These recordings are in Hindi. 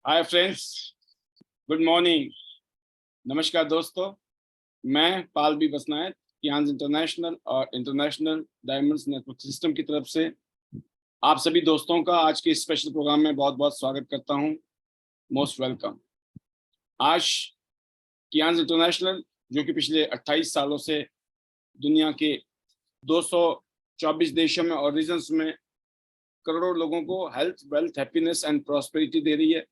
Hi friends, good morning. नमस्कार दोस्तों, मैं पाल बी बसनायत कियांस इंटरनेशनल और इंटरनेशनल डायमंड्स नेटवर्क सिस्टम की तरफ से आप सभी दोस्तों का आज के स्पेशल प्रोग्राम में बहुत बहुत स्वागत करता हूं। Most welcome. आज कियांस इंटरनेशनल, जो कि पिछले 28 सालों से दुनिया के 224 देशों में और रीजन्स में करोड़ों लोगों को health, wealth, happiness and prosperity दे रही है।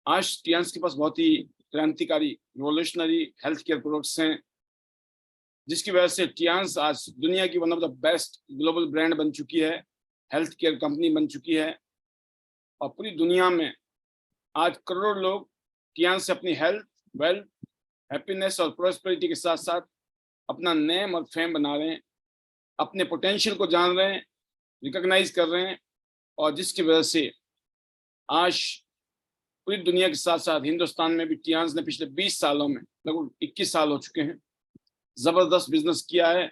आज कियांस के पास बहुत ही क्रांतिकारी, रिवोल्यूशनरी हेल्थ केयर प्रोडक्ट्स हैं, जिसकी वजह से कियांस आज दुनिया की one of the best global brand बन चुकी है, हेल्थ केयर कंपनी बन चुकी है। और पूरी दुनिया में आज करोड़ों लोग कियांस से अपनी हेल्थ, वेल्थ, हैप्पीनेस और प्रॉस्पेरिटी के साथ साथ अपना नेम और फेम बना रहे हैं, अपने पोटेंशियल को जान रहे हैं, रिकॉग्नाइज कर रहे हैं। और जिसकी वजह से आज पूरी दुनिया के साथ साथ हिंदुस्तान में भी कियांस ने पिछले 20 सालों में, लगभग 21 साल हो चुके हैं, जबरदस्त बिजनेस किया है।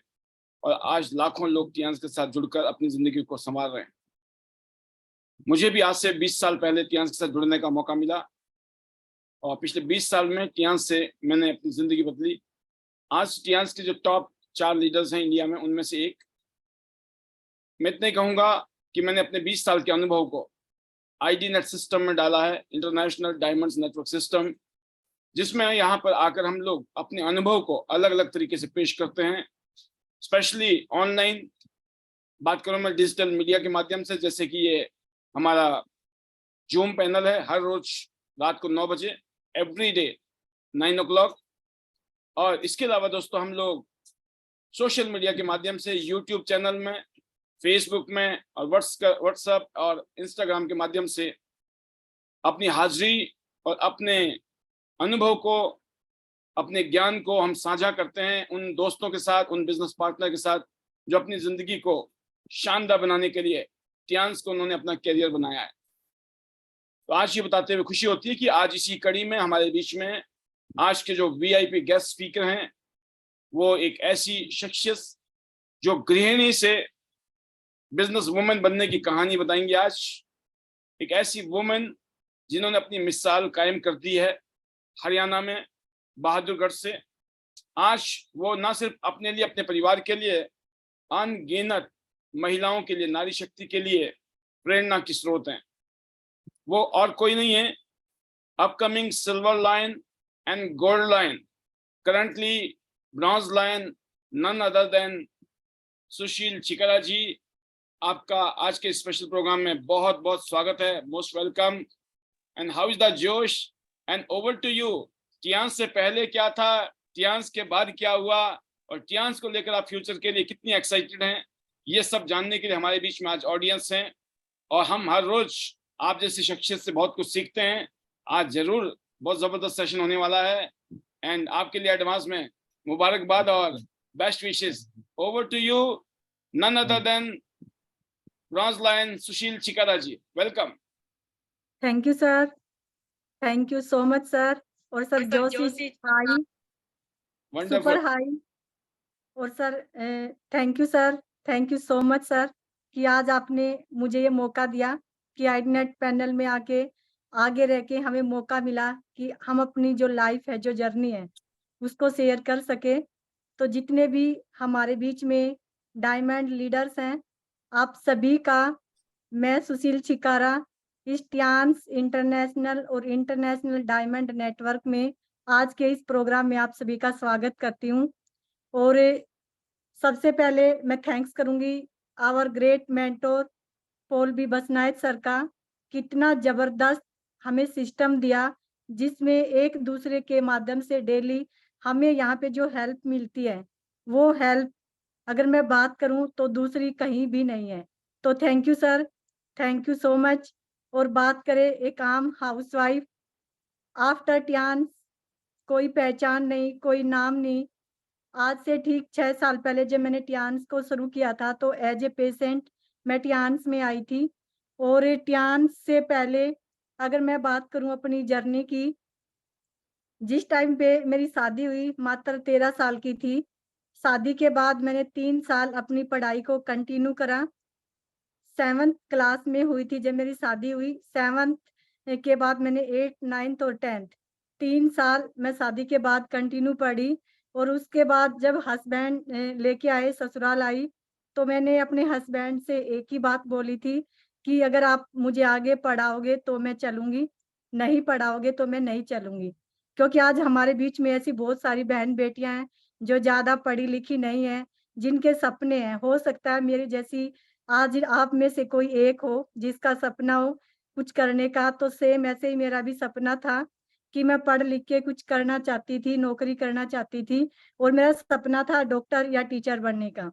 और आज लाखों लोग कियांस के साथ जुड़कर अपनी जिंदगी को संवार रहे हैं। मुझे भी आज से 20 साल पहले कियांस के साथ जुड़ने का मौका मिला और पिछले 20 साल में कियांस से मैंने अपनी जिंदगी बदली। आज कियांस के जो टॉप 4 लीडर्स हैं इंडिया में, उनमें से एक मैं इतना ही कहूंगा कि मैंने अपने 20 साल के अनुभव को आईडी नेट सिस्टम में डाला है, इंटरनेशनल डायमंड्स नेटवर्क सिस्टम, जिसमें यहाँ पर आकर हम लोग अपने अनुभव को अलग अलग तरीके से पेश करते हैं। स्पेशली ऑनलाइन बात करूं मैं, डिजिटल मीडिया के माध्यम से, जैसे कि ये हमारा जूम पैनल है, हर रोज रात को 9 बजे, एवरी डे 9 o'clock। और इसके अलावा दोस्तों हम लोग सोशल मीडिया के माध्यम से यूट्यूब चैनल में, फेसबुक में और व्हाट्सएप और इंस्टाग्राम के माध्यम से अपनी हाजिरी और अपने अनुभव को, अपने ज्ञान को हम साझा करते हैं उन दोस्तों के साथ, उन बिजनेस पार्टनर के साथ जो अपनी जिंदगी को शानदार बनाने के लिए कियांस को उन्होंने अपना करियर बनाया है। तो आज ये बताते हुए खुशी होती है कि आज इसी कड़ी में हमारे बीच में आज के जो वीआईपी गेस्ट स्पीकर हैं, वो एक ऐसी शख्सियत जो गृहिणी से बिजनेस वुमेन बनने की कहानी बताएंगे। आज एक ऐसी वुमेन जिन्होंने अपनी मिसाल कायम कर दी है हरियाणा में बहादुरगढ़ से। आज वो ना सिर्फ अपने लिए, अपने परिवार के लिए, अनगिनत महिलाओं के लिए, नारी शक्ति के लिए प्रेरणा की स्रोत हैं। वो और कोई नहीं है, upcoming silver lion and gold lion, currently bronze lion, none other than Sushil Chikara ji. आपका आज के स्पेशल प्रोग्राम में बहुत बहुत स्वागत है। Most welcome. And how is the जोश एंड ओवर टू यू। कियांस से पहले क्या था, कियांस के बाद क्या हुआ, और कियांस को लेकर आप फ्यूचर के लिए कितनी एक्साइटेड हैं, ये सब जानने के लिए हमारे बीच में आज ऑडियंस हैं। और हम हर रोज आप जैसी शख्सियत से बहुत कुछ सीखते हैं। आज जरूर बहुत जबरदस्त सेशन होने वाला है। एंड आपके लिए एडवांस में मुबारकबाद और best wishes. Over to you, none other than bronze lion Sushil Chikara ji. Welcome. Thank you sir, thank you so much sir. और sir Joshi high, super high. और sir thank you sir, thank you so much sir कि आज आपने मुझे ये मौका दिया कि आईडीनेट पैनल में आके आगे रह के हमें मौका मिला कि हम अपनी जो लाइफ है, जो जर्नी है, उसको शेयर कर सके। तो जितने भी हमारे बीच में डायमंड लीडर्स हैं, आप सभी का मैं सुशील चिकारा इस कियांस इंटरनेशनल और इंटरनेशनल डायमंड नेटवर्क में आज के इस प्रोग्राम में आप सभी का स्वागत करती हूँ। और सबसे पहले मैं थैंक्स करूंगी our great mentor Paul B Basnayat sir का। कितना जबरदस्त हमें सिस्टम दिया, जिसमें एक दूसरे के माध्यम से डेली हमें यहाँ पे जो हेल्प मिलती है, वो हेल्प अगर मैं बात करूं तो दूसरी कहीं भी नहीं है। तो thank you sir, thank you so much. और बात करें एक आम हाउसवाइफ आफ्टर टियांस, कोई पहचान नहीं, कोई नाम नहीं। आज से ठीक 6 साल पहले जब मैंने टियांस को शुरू किया था, तो एज ए पेशेंट मैं टियांस में आई थी। और टियांस से पहले अगर मैं बात करूं अपनी जर्नी की, जिस टाइम पे मेरी शादी हुई मात्र 13 साल की थी। शादी के बाद मैंने 3 साल अपनी पढ़ाई को कंटिन्यू करा। 7th क्लास में हुई थी जब मेरी शादी हुई। 7th के बाद मैंने 8, 9th और 10th 3 साल मैं शादी के बाद कंटिन्यू पढ़ी। और उसके बाद जब हस्बैंड लेके आए, ससुराल आई, तो मैंने अपने हस्बैंड से एक ही बात बोली थी कि अगर आप मुझे आगे पढ़ाओगे तो मैं चलूंगी, नहीं पढ़ाओगे तो मैं नहीं चलूंगी। क्योंकि आज हमारे बीच में ऐसी बहुत सारी बहन बेटियां हैं जो ज्यादा पढ़ी लिखी नहीं है, जिनके सपने हैं। हो सकता है मेरी जैसी आज आप में से कोई एक हो जिसका सपना हो कुछ करने का। तो सेम ऐसे ही मेरा भी सपना था कि मैं पढ़ लिख के कुछ करना चाहती थी, नौकरी करना चाहती थी। और मेरा सपना था डॉक्टर या टीचर बनने का।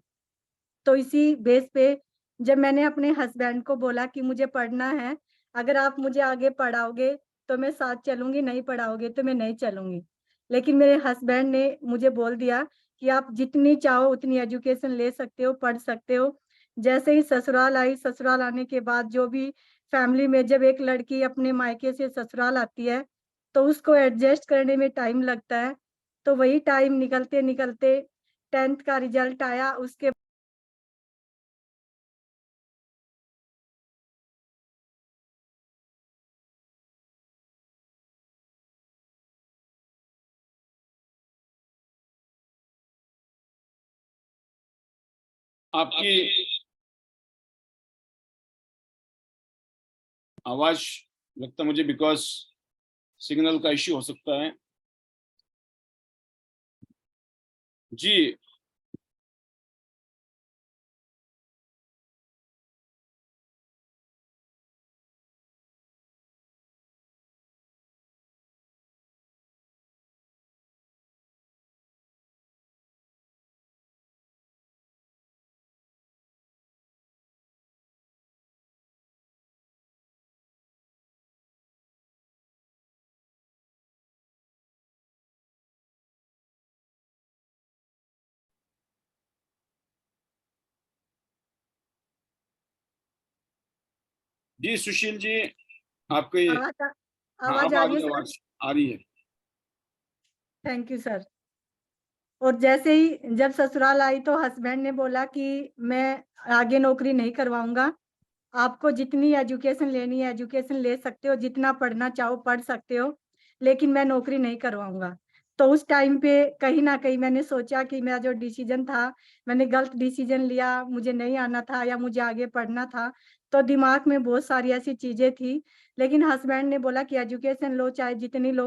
तो इसी बेस पे जब मैंने अपने हस्बैंड को बोला कि मुझे पढ़ना है, अगर आप मुझे आगे पढ़ाओगे तो मैं साथ चलूंगी, नहीं पढ़ाओगे तो मैं नहीं चलूंगी। लेकिन मेरे हस्बैंड ने मुझे बोल दिया कि आप जितनी चाहो उतनी एजुकेशन ले सकते हो, पढ़ सकते हो। जैसे ही ससुराल आई, ससुराल आने के बाद जो भी फैमिली में जब एक लड़की अपने मायके से ससुराल आती है तो उसको एडजस्ट करने में टाइम लगता है। तो वही टाइम निकलते निकलते 10th का रिजल्ट आया। उसके आपकी आवाज लगता मुझे बिकॉज सिग्नल का इश्यू हो सकता है। जी जी सुशील जी, आपकी आवाज हाँ आवाज अब आ आ रही है रही सर? आवाज, आ रही है। Thank you sir. और जैसे ही जब ससुराल आई तो हस्बैंड ने बोला कि मैं आगे नौकरी नहीं करवाऊंगा, आपको जितनी एजुकेशन लेनी है एजुकेशन ले सकते हो, जितना पढ़ना चाहो पढ़ सकते हो, लेकिन मैं नौकरी नहीं करवाऊंगा। तो उस टाइम पे कहीं ना कहीं मैंने सोचा कि मेरा जो डिसीजन था, मैंने गलत डिसीजन लिया, मुझे नहीं आना था या मुझे आगे पढ़ना था। तो दिमाग में बहुत सारी ऐसी चीजें थी। लेकिन हस्बैंड ने बोला कि एजुकेशन लो चाहे जितनी लो,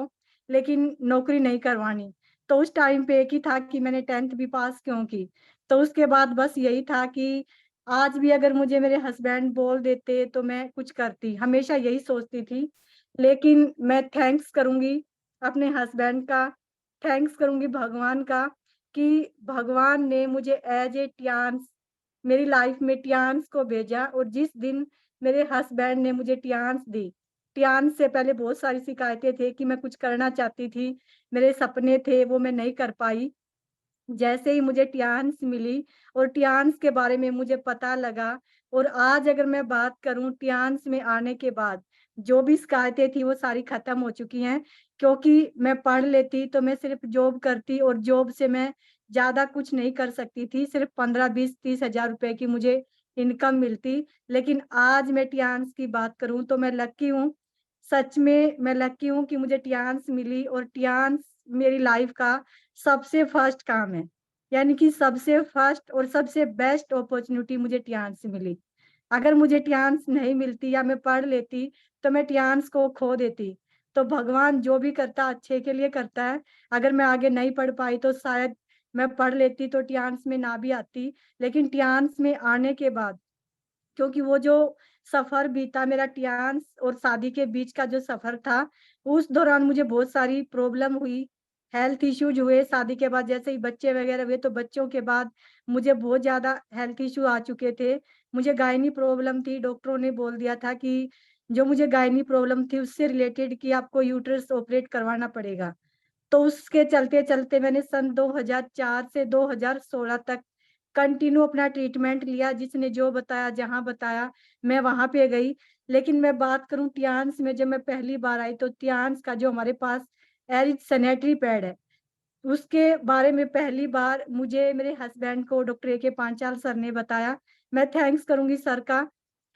लेकिन नौकरी नहीं करवानी। तो उस टाइम पे एक ही था कि मैंने 10th भी पास क्यों की। तो उसके बाद बस यही था कि आज भी अगर मुझे मेरे हस्बैंड बोल देते तो मैं कुछ करती, हमेशा यही सोचती थी। लेकिन मैं थैंक्स करूंगी अपने हस्बैंड का, थैंक्स करूंगी भगवान का कि भगवान ने मुझे एज ए टियान्स मेरी लाइफ में टियान्स को भेजा। और जिस दिन मेरे हस्बैंड ने मुझे टियान्स दी, टियान्स से पहले बहुत सारी शिकायतें थे कि मैं कुछ करना चाहती थी, मेरे सपने थे वो मैं नहीं कर पाई। जैसे ही मुझे टियान्स मिली और टियान्स के बारे में मुझे पता लगा, और आज अगर मैं बात करूं टियान्स में आने के बाद जो भी शिकायतें थी वो सारी खत्म हो चुकी हैं। क्योंकि मैं पढ़ लेती तो मैं सिर्फ जॉब करती और जॉब से मैं ज्यादा कुछ नहीं कर सकती थी, सिर्फ 15, 20, 30 हजार रुपए की मुझे इनकम मिलती। लेकिन आज मैं टियान्स की बात करूं तो मैं लकी हूँ, सच में मैं लकी हूँ कि मुझे टियान्स मिली। और टियान्स मेरी लाइफ का सबसे फर्स्ट काम है, यानी कि सबसे फर्स्ट और सबसे बेस्ट अपॉर्चुनिटी मुझे टियान्स से मिली। अगर मुझे टियान्स नहीं मिलती या मैं पढ़ लेती तो मैं टियान्स को खो देती। तो भगवान जो भी करता अच्छे के लिए करता है। अगर मैं आगे नहीं पढ़ पाई तो शायद मैं पढ़ लेती तो टियान्स में ना भी आती। लेकिन टियान्स में आने के बाद, क्योंकि वो जो सफर बीता मेरा टियान्स और शादी के बीच का जो सफर था, उस दौरान मुझे बहुत सारी प्रॉब्लम हुई, हेल्थ इश्यूज हुए। शादी के बाद जैसे ही बच्चे वगैरह हुए तो बच्चों के बाद मुझे बहुत ज्यादा हेल्थ इश्यू आ चुके थे। मुझे गायनी प्रॉब्लम थी, डॉक्टरों ने बोल दिया था कि जो मुझे गायनी प्रॉब्लम थी उससे रिलेटेड कि आपको यूट्रस ऑपरेट करवाना पड़ेगा। तो उसके चलते चलते मैंने सन 2004 से 2016 तक कंटिन्यू अपना ट्रीटमेंट लिया। जिसने जो बताया, जहां बताया मैं वहां पे गई। लेकिन मैं बात करूं टियान्स में, जब मैं पहली बार आई तो टियान्स का जो हमारे पास एरिड सैनिटरी पैड है, उसके बारे में पहली बार मुझे मेरे हस्बैंड को डॉक्टर AK पांचाल सर ने बताया। मैं थैंक्स करूंगी सर का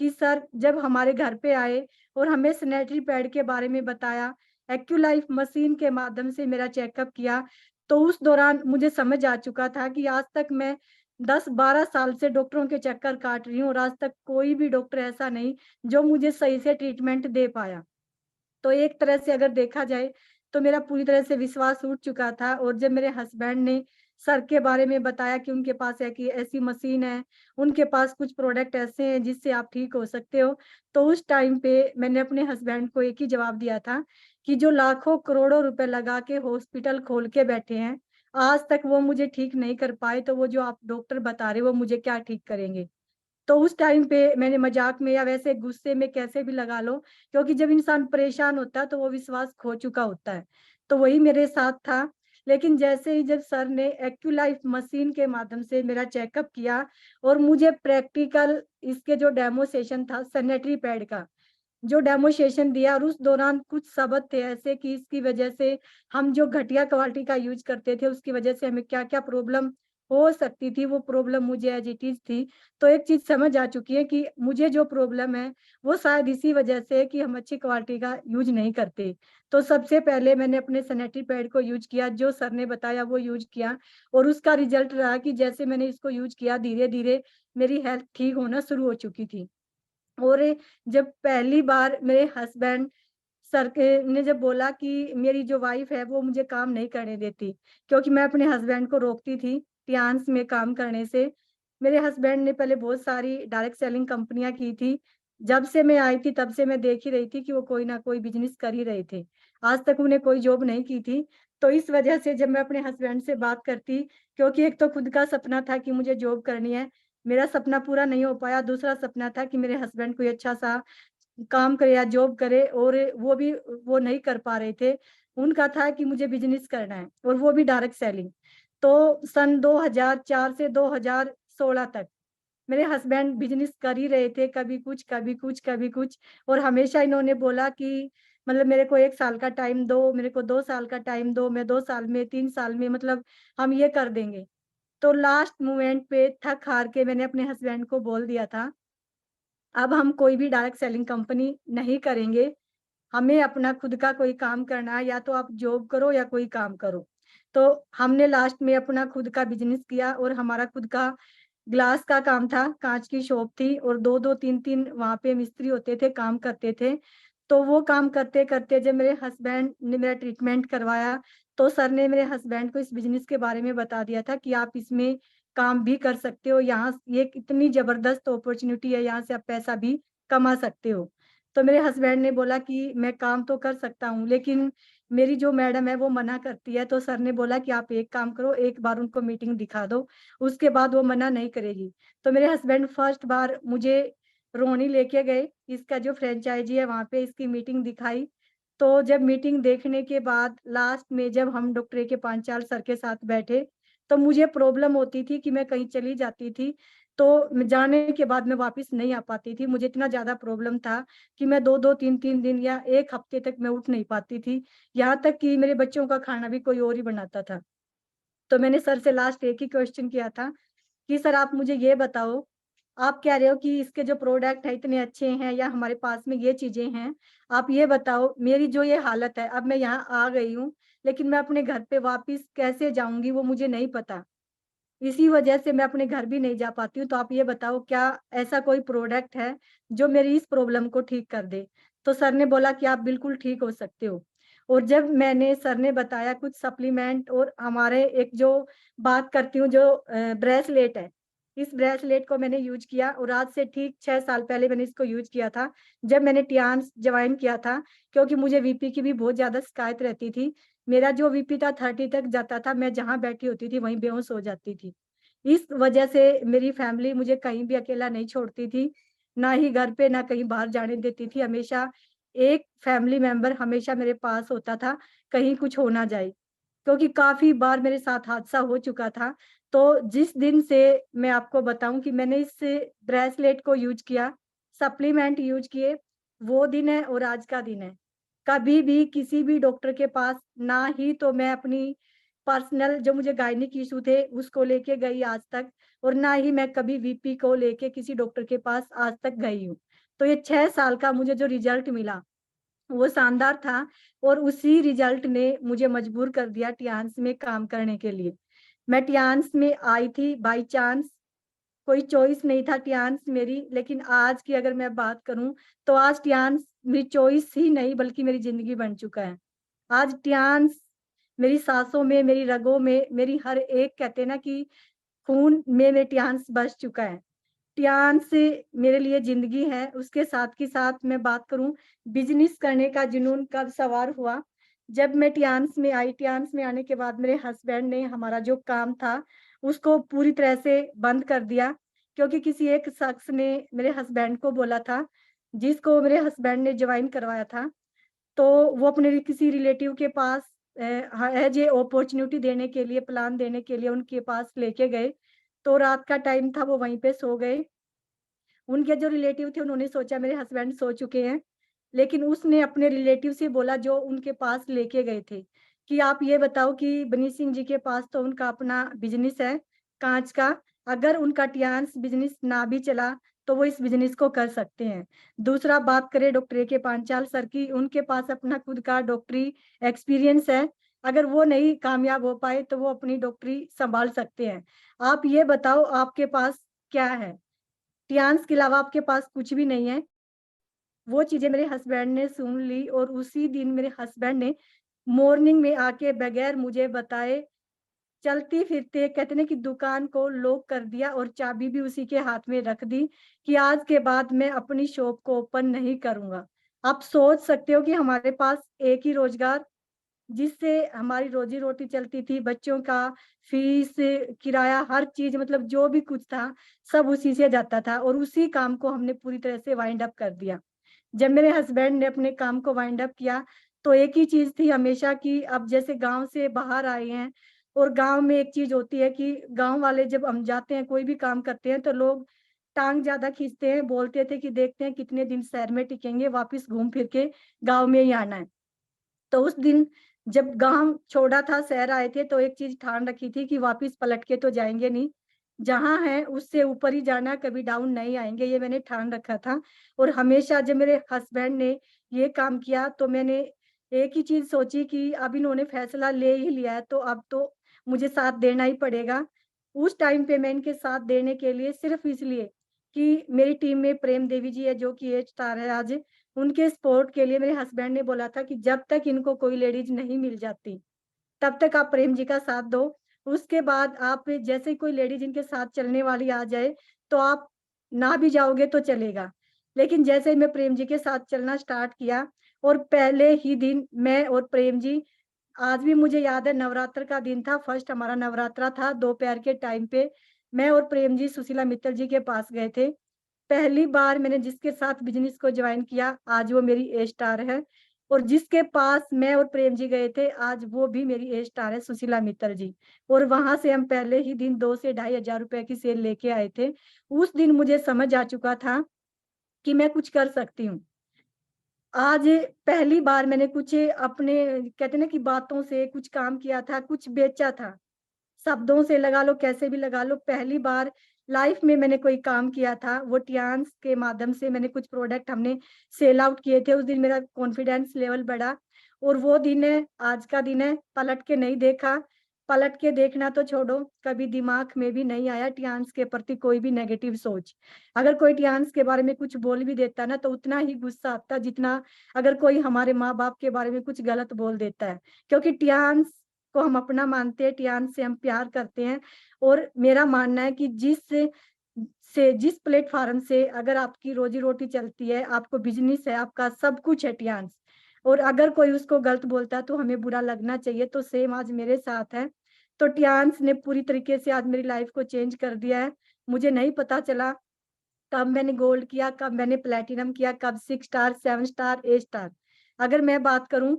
कि सर जब हमारे घर पे आए और हमें सैनिटरी पैड के बारे में बताया, एक्यूलाइफ मशीन के माध्यम से मेरा चेकअप किया, तो उस दौरान मुझे समझ आ चुका था कि आज तक मैं 10-12 साल से डॉक्टरों के चक्कर काट रही हूँ और आज तक कोई भी डॉक्टर ऐसा नहीं जो मुझे सही से ट्रीटमेंट दे पाया। तो एक तरह से अगर देखा जाए तो मेरा पूरी तरह से विश्वास उठ चुका था और जब मेरे हस्बैंड ने सर के बारे में बताया कि उनके पास है कि ऐसी मशीन है, उनके पास कुछ प्रोडक्ट ऐसे हैं जिससे आप ठीक हो सकते हो, तो उस टाइम पे मैंने अपने हस्बैंड को एक ही जवाब दिया था कि जो लाखों करोड़ों रुपए लगा के हॉस्पिटल खोल के बैठे हैं, आज तक वो मुझे ठीक नहीं कर पाए, तो वो जो आप डॉक्टर बता रहे हो वो मुझे क्या ठीक करेंगे। तो उस टाइम पे मैंने मजाक में या वैसे गुस्से में कैसे भी लगा लो, क्योंकि जब इंसान परेशान होता है तो वो विश्वास खो चुका होता है। तो वही मेरे साथ था। लेकिन जैसे ही जब सर ने एक्यूलाइफ मशीन के माध्यम से मेरा चेकअप किया और मुझे प्रैक्टिकल इसके जो डेमो सेशन था सैनिटरी पैड का, जो डेमोस्ट्रेशन दिया और उस दौरान कुछ शब्द थे ऐसे कि इसकी वजह से हम जो घटिया क्वालिटी का यूज करते थे उसकी वजह से हमें क्या-क्या प्रॉब्लम हो सकती थी, वो प्रॉब्लम मुझे एज़ इट इज़ थी। तो एक चीज़ समझ आ चुकी है कि मुझे जो प्रॉब्लम है, वो शायद इसी वजह से है कि हम अच्छी क्वालिटी का यूज़ नहीं करते। तो सबसे पहले मैंने अपने सैनिटरी पैड को यूज़ किया, जो सर ने बताया वो यूज़ किया और उसका रिज़ल्ट रहा कि जैसे मैंने इसको यूज़ किया धीरे-धीरे मेरी हेल्थ ठीक होना शुरू हो चुकी थी। और जब पहली बार मेरे हस्बैंड सर के ने जब बोला कि मेरी जो वाइफ है वो मुझे काम नहीं करने देती, क्योंकि मैं अपने हस्बैंड को रोकती थी टियान्स में काम करने से। मेरे हस्बैंड ने पहले बहुत सारी डायरेक्ट सेलिंग कंपनियाँ की थी। जब से मैं आई थी तब से मैं देख ही रही थी कि वो कोई ना कोई बिज़नेस कर ही रहे थे। आज तक उन्हें कोई जॉब नहीं की थी। तो इस वजह से जब मैं अपने हस्बैंड से बात करती, क्योंकि एक तो खुद का सपना था कि मुझे जॉब करनी है, मेरा सपना पूरा नहीं हो पाया, दूसरा सपना था कि मेरे हस्बैंड कोई अच्छा-सा काम करे या जॉब करे और वो नहीं कर पा रहे थे। उनका था कि मुझे बिज़नेस करना है और वो भी डायरेक्ट सेलिंग। तो सन 2004 से 2016 तक मेरे हस्बैंड बिज़नेस कर ही रहे थे, कभी कुछ, कभी कुछ, कभी कुछ और हमेशा इन्होंने बोला कि मतलब मेरे को 1 साल का टाइम दो, मेरे को 2 साल का टाइम दो, मैं 2 साल में, 3 साल में मतलब हम ये कर देंगे। तो लास्ट मोमेंट पे थक हार के मैंने अपने हस्बैंड को बोल दिया था, अब हम कोई भी डायरेक्ट सेलिंग कंपनी नहीं करेंगे, हमें अपना खुद का कोई काम करना है, या तो आप जॉब करो या कोई काम करो। तो हमने लास्ट में अपना खुद का बिज़नेस किया और हमारा खुद का ग्लास का काम था, काँच की शॉप थी और 2-2 3-3 वहाँ पे मिस्त्री होते थे, काम करते थे। तो वो काम करते-करते जब मेरे हस्बैंड ने मेरा ट्रीटमेंट करवाया, तो सर ने मेरे हस्बैंड को इस बिज़नेस के बारे में बता दिया था कि आप इसमें काम भी कर सकते हो, यहाँ ये इतनी ज़बरदस्त अपॉर्च्युनिटी है, यहाँ से आप पैसा भी कमा सकते हो। तो मेरे हस्बैंड ने बोला कि मैं काम तो कर सकता हूँ, लेकिन मेरी जो मैडम है वो मना करती है, तो सर ने बोला कि आप एक काम करो, एक बार उनको मीटिंग दिखा दो, उसके बाद वो मना नहीं करेगी। तो मेरे हस्बैंड फर्स्ट बार मुझे रोहनी लेके गए, इसका जो फ्रैंचाइज़ी है वहाँ पे इसकी मीटिंग दिखाई। तो जब मीटिंग देखने के बाद लास्ट में जब हम डॉक्टर ए के पांचाल सर के साथ बैठे, तो मुझे प्रॉब्लम होती थी कि मैं कहीं चली जाती थी, तो जाने के बाद मैं वापस नहीं आ पाती थी। मुझे इतना ज़्यादा प्रॉब्लम था कि मैं 2-2 3-3 दिन या 1 हफ्ते तक मैं उठ नहीं पाती थी। यहाँ तक कि मेरे बच्चों का खाना भी कोई और ही बनाता था। तो मैंने सर से लास्ट एक ही क्वेश्चन किया था कि सर आप मुझे ये बताओ, आप कह रहे हो कि इसके जो प्रोडक्ट है इतने अच्छे हैं या हमारे पास में ये चीज़ें हैं, आप ये बताओ मेरी जो ये हालत है, अब मैं यहाँ आ गई हूँ, लेकिन मैं अपने घर पे वापिस कैसे जाऊँगी वो मुझे नहीं पता। इसी वजह से मैं अपने घर भी नहीं जा पाती हूँ, तो आप ये बताओ क्या ऐसा कोई प्रोडक्ट है जो मेरी इस प्रॉब्लम को ठीक कर दे? तो सर ने बोला कि आप बिल्कुल ठीक हो सकते हो। और जब मैंने सर ने बताया कुछ सप्लीमेंट और हमारे एक जो बात करती हूँ जो ब्रेसलेट है, इस ब्रेसलेट को मैंने यूज़ किया और आज से ठीक 6 साल पहले मैंने इसको यूज़ किया था, जब मैंने टियान्स जॉइन किया था, क्योंकि मुझे बीपी की भी बहुत ज़्यादा शिकायत रहती थी। मेरा जो बीपी था 30 तक जाता था, मैं जहाँ बैठी होती थी वहीं बेहोश हो जाती थी। इस वजह से मेरी फैमिली मुझे कहीं भी अकेला नहीं छोड़ती थी, ना ही घर पे ना कहीं बाहर जाने देती थी, हमेशा एक फैमिली मेंबर हमेशा मेरे पास होता था, कहीं कुछ हो ना जाए। क्योंकि काफ़ी बार मेरे साथ हादसा हो चुका था, तो जिस दिन से मैं आपको बताऊँ कि मैंने इस ब्रेसलेट को यूज़ किया, सप्लीमेंट यूज़ किए, वो दिन है और आज का दिन है। कभी भी किसी भी डॉक्टर के पास ना ही तो मैं अपनी पर्सनल जो मुझे गायनिक इश्यू थे उसको लेके गई आज तक और ना ही मैं कभी वीपी को लेके किसी डॉक्टर के पास आज तक गई हूँ। तो ये 6 साल का मुझे जो रिजल्ट मिला वो शानदार था, और उसी रिजल्ट ने मुझे मजबूर कर दिया टियान्स में काम करने के लिए। मैं टियान्स में आई थी बाय चांस, कोई चॉइस नहीं था टियान्स मेरी, लेकिन आज की अगर मैं बात करूं तो आज टियान्स मेरी चॉइस ही नहीं बल्कि मेरी जिंदगी बन चुका है। आज टियान्स मेरी सांसों में, मेरी रगों में, मेरी हर एक, कहते हैं ना कि खून में मेरे टियान्स बस चुका है। टियान्स मेरे लिए जिंदगी है। उसके साथ के साथ मैं बात करूं, बिजनेस करने का जुनून कब सवार हुआ, जब मैं टियान्स में आई। टियान्स में आने के बाद मेरे हस्बैंड ने हमारा जो काम था उसको पूरी तरह से बंद कर दिया, क्योंकि किसी एक शख्स ने मेरे हस्बैंड को बोला था, जिसको मेरे हस्बैंड ने ज्वाइन करवाया था। तो वो अपने किसी रिलेटिव के पास एज ए अपॉर्चुनिटी देने के लिए, प्लान देने के लिए उनके पास लेके गए। तो रात का टाइम था, वो वहीं पे सो गए। उनके जो रिलेटिव थे उन्होंने सोचा मेरे हस्बैंड सो चुके हैं, लेकिन उसने अपने रिलेटिव से बोला जो उनके पास लेके गए थे, कि आप ये बताओ कि बनी सिंह जी के पास तो उनका अपना बिजनेस है कांच का, अगर उनका टियान्स बिजनेस ना भी चला तो वो इस बिजनेस को कर सकते हैं। दूसरा बात करें डॉक्टर ए के पांचाल सर की, उनके पास अपना खुद का डॉक्टरी एक्सपीरियंस है, अगर वो नहीं कामयाब हो पाए तो वो अपनी डॉक्टरी संभाल सकते हैं। आप ये बताओ आपके पास क्या है? टियान्स के अलावा आपके पास कुछ भी नहीं है। वो चीजें मेरे हस्बैंड ने सुन ली, और उसी दिन मेरे हस्बैंड ने मॉर्निंग में आके बगैर मुझे बताए चलते फिरते, कहते ना कि दुकान को लॉक कर दिया और चाबी भी उसी के हाथ में रख दी, कि आज के बाद मैं अपनी शॉप को ओपन नहीं करूंगा। आप सोच सकते हो कि हमारे पास एक ही रोजगार, जिससे हमारी रोजी रोटी चलती थी, बच्चों का फीस, किराया, हर चीज, मतलब जो भी कुछ था सब उसी से जाता था, और उसी काम को हमने पूरी तरह से वाइंड अप कर दिया। जब मेरे हस्बैंड ने अपने काम को वाइंड अप किया तो एक ही चीज थी हमेशा की, अब जैसे गांव से बाहर आए हैं, और गांव में एक चीज होती है कि गांव वाले जब हम जाते हैं कोई भी काम करते हैं तो लोग टांग ज्यादा खींचते हैं, बोलते थे कि देखते हैं कितने दिन शहर में टिकेंगे, वापस घूम फिर के गांव में ही आना है। तो उस दिन जब गांव छोड़ा था, शहर आए थे, तो एक चीज ठान रखी थी कि वापस पलट के तो जाएंगे नहीं, जहां है उससे ऊपर ही जाना, कभी डाउन नहीं आएंगे, ये मैंने ठान रखा था। और हमेशा जब मेरे हस्बैंड ने ये काम किया तो मैंने एक ही चीज सोची कि अब इन्होंने फैसला ले ही लिया है तो अब तो मुझे साथ देना ही पड़ेगा। उस टाइम पे मैं इनके साथ देने के लिए सिर्फ इसलिए कि मेरी टीम में प्रेम देवी जी है जो कि एच स्टार है आज, उनके सपोर्ट के लिए मेरे हस्बैंड ने बोला था कि जब तक इनको कोई लेडीज नहीं मिल जाती तब तक आप प्रेम जी का साथ दो। उसके बाद आप जैसे ही कोई लेडीज इनके साथ चलने वाली आ जाए तो आप ना भी जाओगे तो चलेगा। लेकिन जैसे ही मैं प्रेम जी के साथ चलना स्टार्ट किया, और पहले ही दिन मैं और प्रेम जी, आज भी मुझे याद है नवरात्र का दिन था, फर्स्ट हमारा नवरात्रा था, दोपहर के टाइम पे मैं और प्रेम जी सुशीला मित्तल जी के पास गए थे। पहली बार मैंने जिसके साथ बिजनेस को ज्वाइन किया आज वो मेरी ए स्टार है, और जिसके पास मैं और प्रेम जी गए थे आज वो भी मेरी ए स्टार है, सुशीला मित्तल जी। और वहां से हम पहले ही दिन 2 से 2,500 रुपए की सेल लेके आए थे। उस दिन मुझे समझ आ चुका था कि मैं कुछ कर सकती हूँ। आज पहली बार मैंने कुछ अपने, कहते ना कि बातों से कुछ काम किया था, कुछ बेचा था, शब्दों से लगा लो, कैसे भी लगा लो, पहली बार लाइफ में मैंने कोई काम किया था, वो टियान्स के माध्यम से मैंने कुछ प्रोडक्ट हमने सेल आउट किए थे। उस दिन मेरा कॉन्फिडेंस लेवल बढ़ा, और वो दिन है, आज का दिन है, पलट के नहीं देखा। पलट के देखना तो छोड़ो, कभी दिमाग में भी नहीं आया टियान्स के प्रति कोई भी नेगेटिव सोच। अगर कोई टियान्स के बारे में कुछ बोल भी देता ना तो उतना ही गुस्सा आता जितना अगर कोई हमारे माँ बाप के बारे में कुछ गलत बोल देता है, क्योंकि टियान्स को हम अपना मानते हैं, टियान्स से हम प्यार करते हैं। और मेरा मानना है कि जिस प्लेटफॉर्म से अगर आपकी रोजी रोटी चलती है, आपको बिजनेस है, आपका सब कुछ है टियान्स, और अगर कोई उसको गलत बोलता है तो हमें बुरा लगना चाहिए। तो सेम आज मेरे साथ है। तो टियान्स ने पूरी तरीके से आज मेरी लाइफ को चेंज कर दिया है। मुझे नहीं पता चला कब मैंने गोल्ड किया, कब मैंने प्लेटिनम किया, कब 6 स्टार, 7 स्टार, ए स्टार। अगर मैं बात करूं,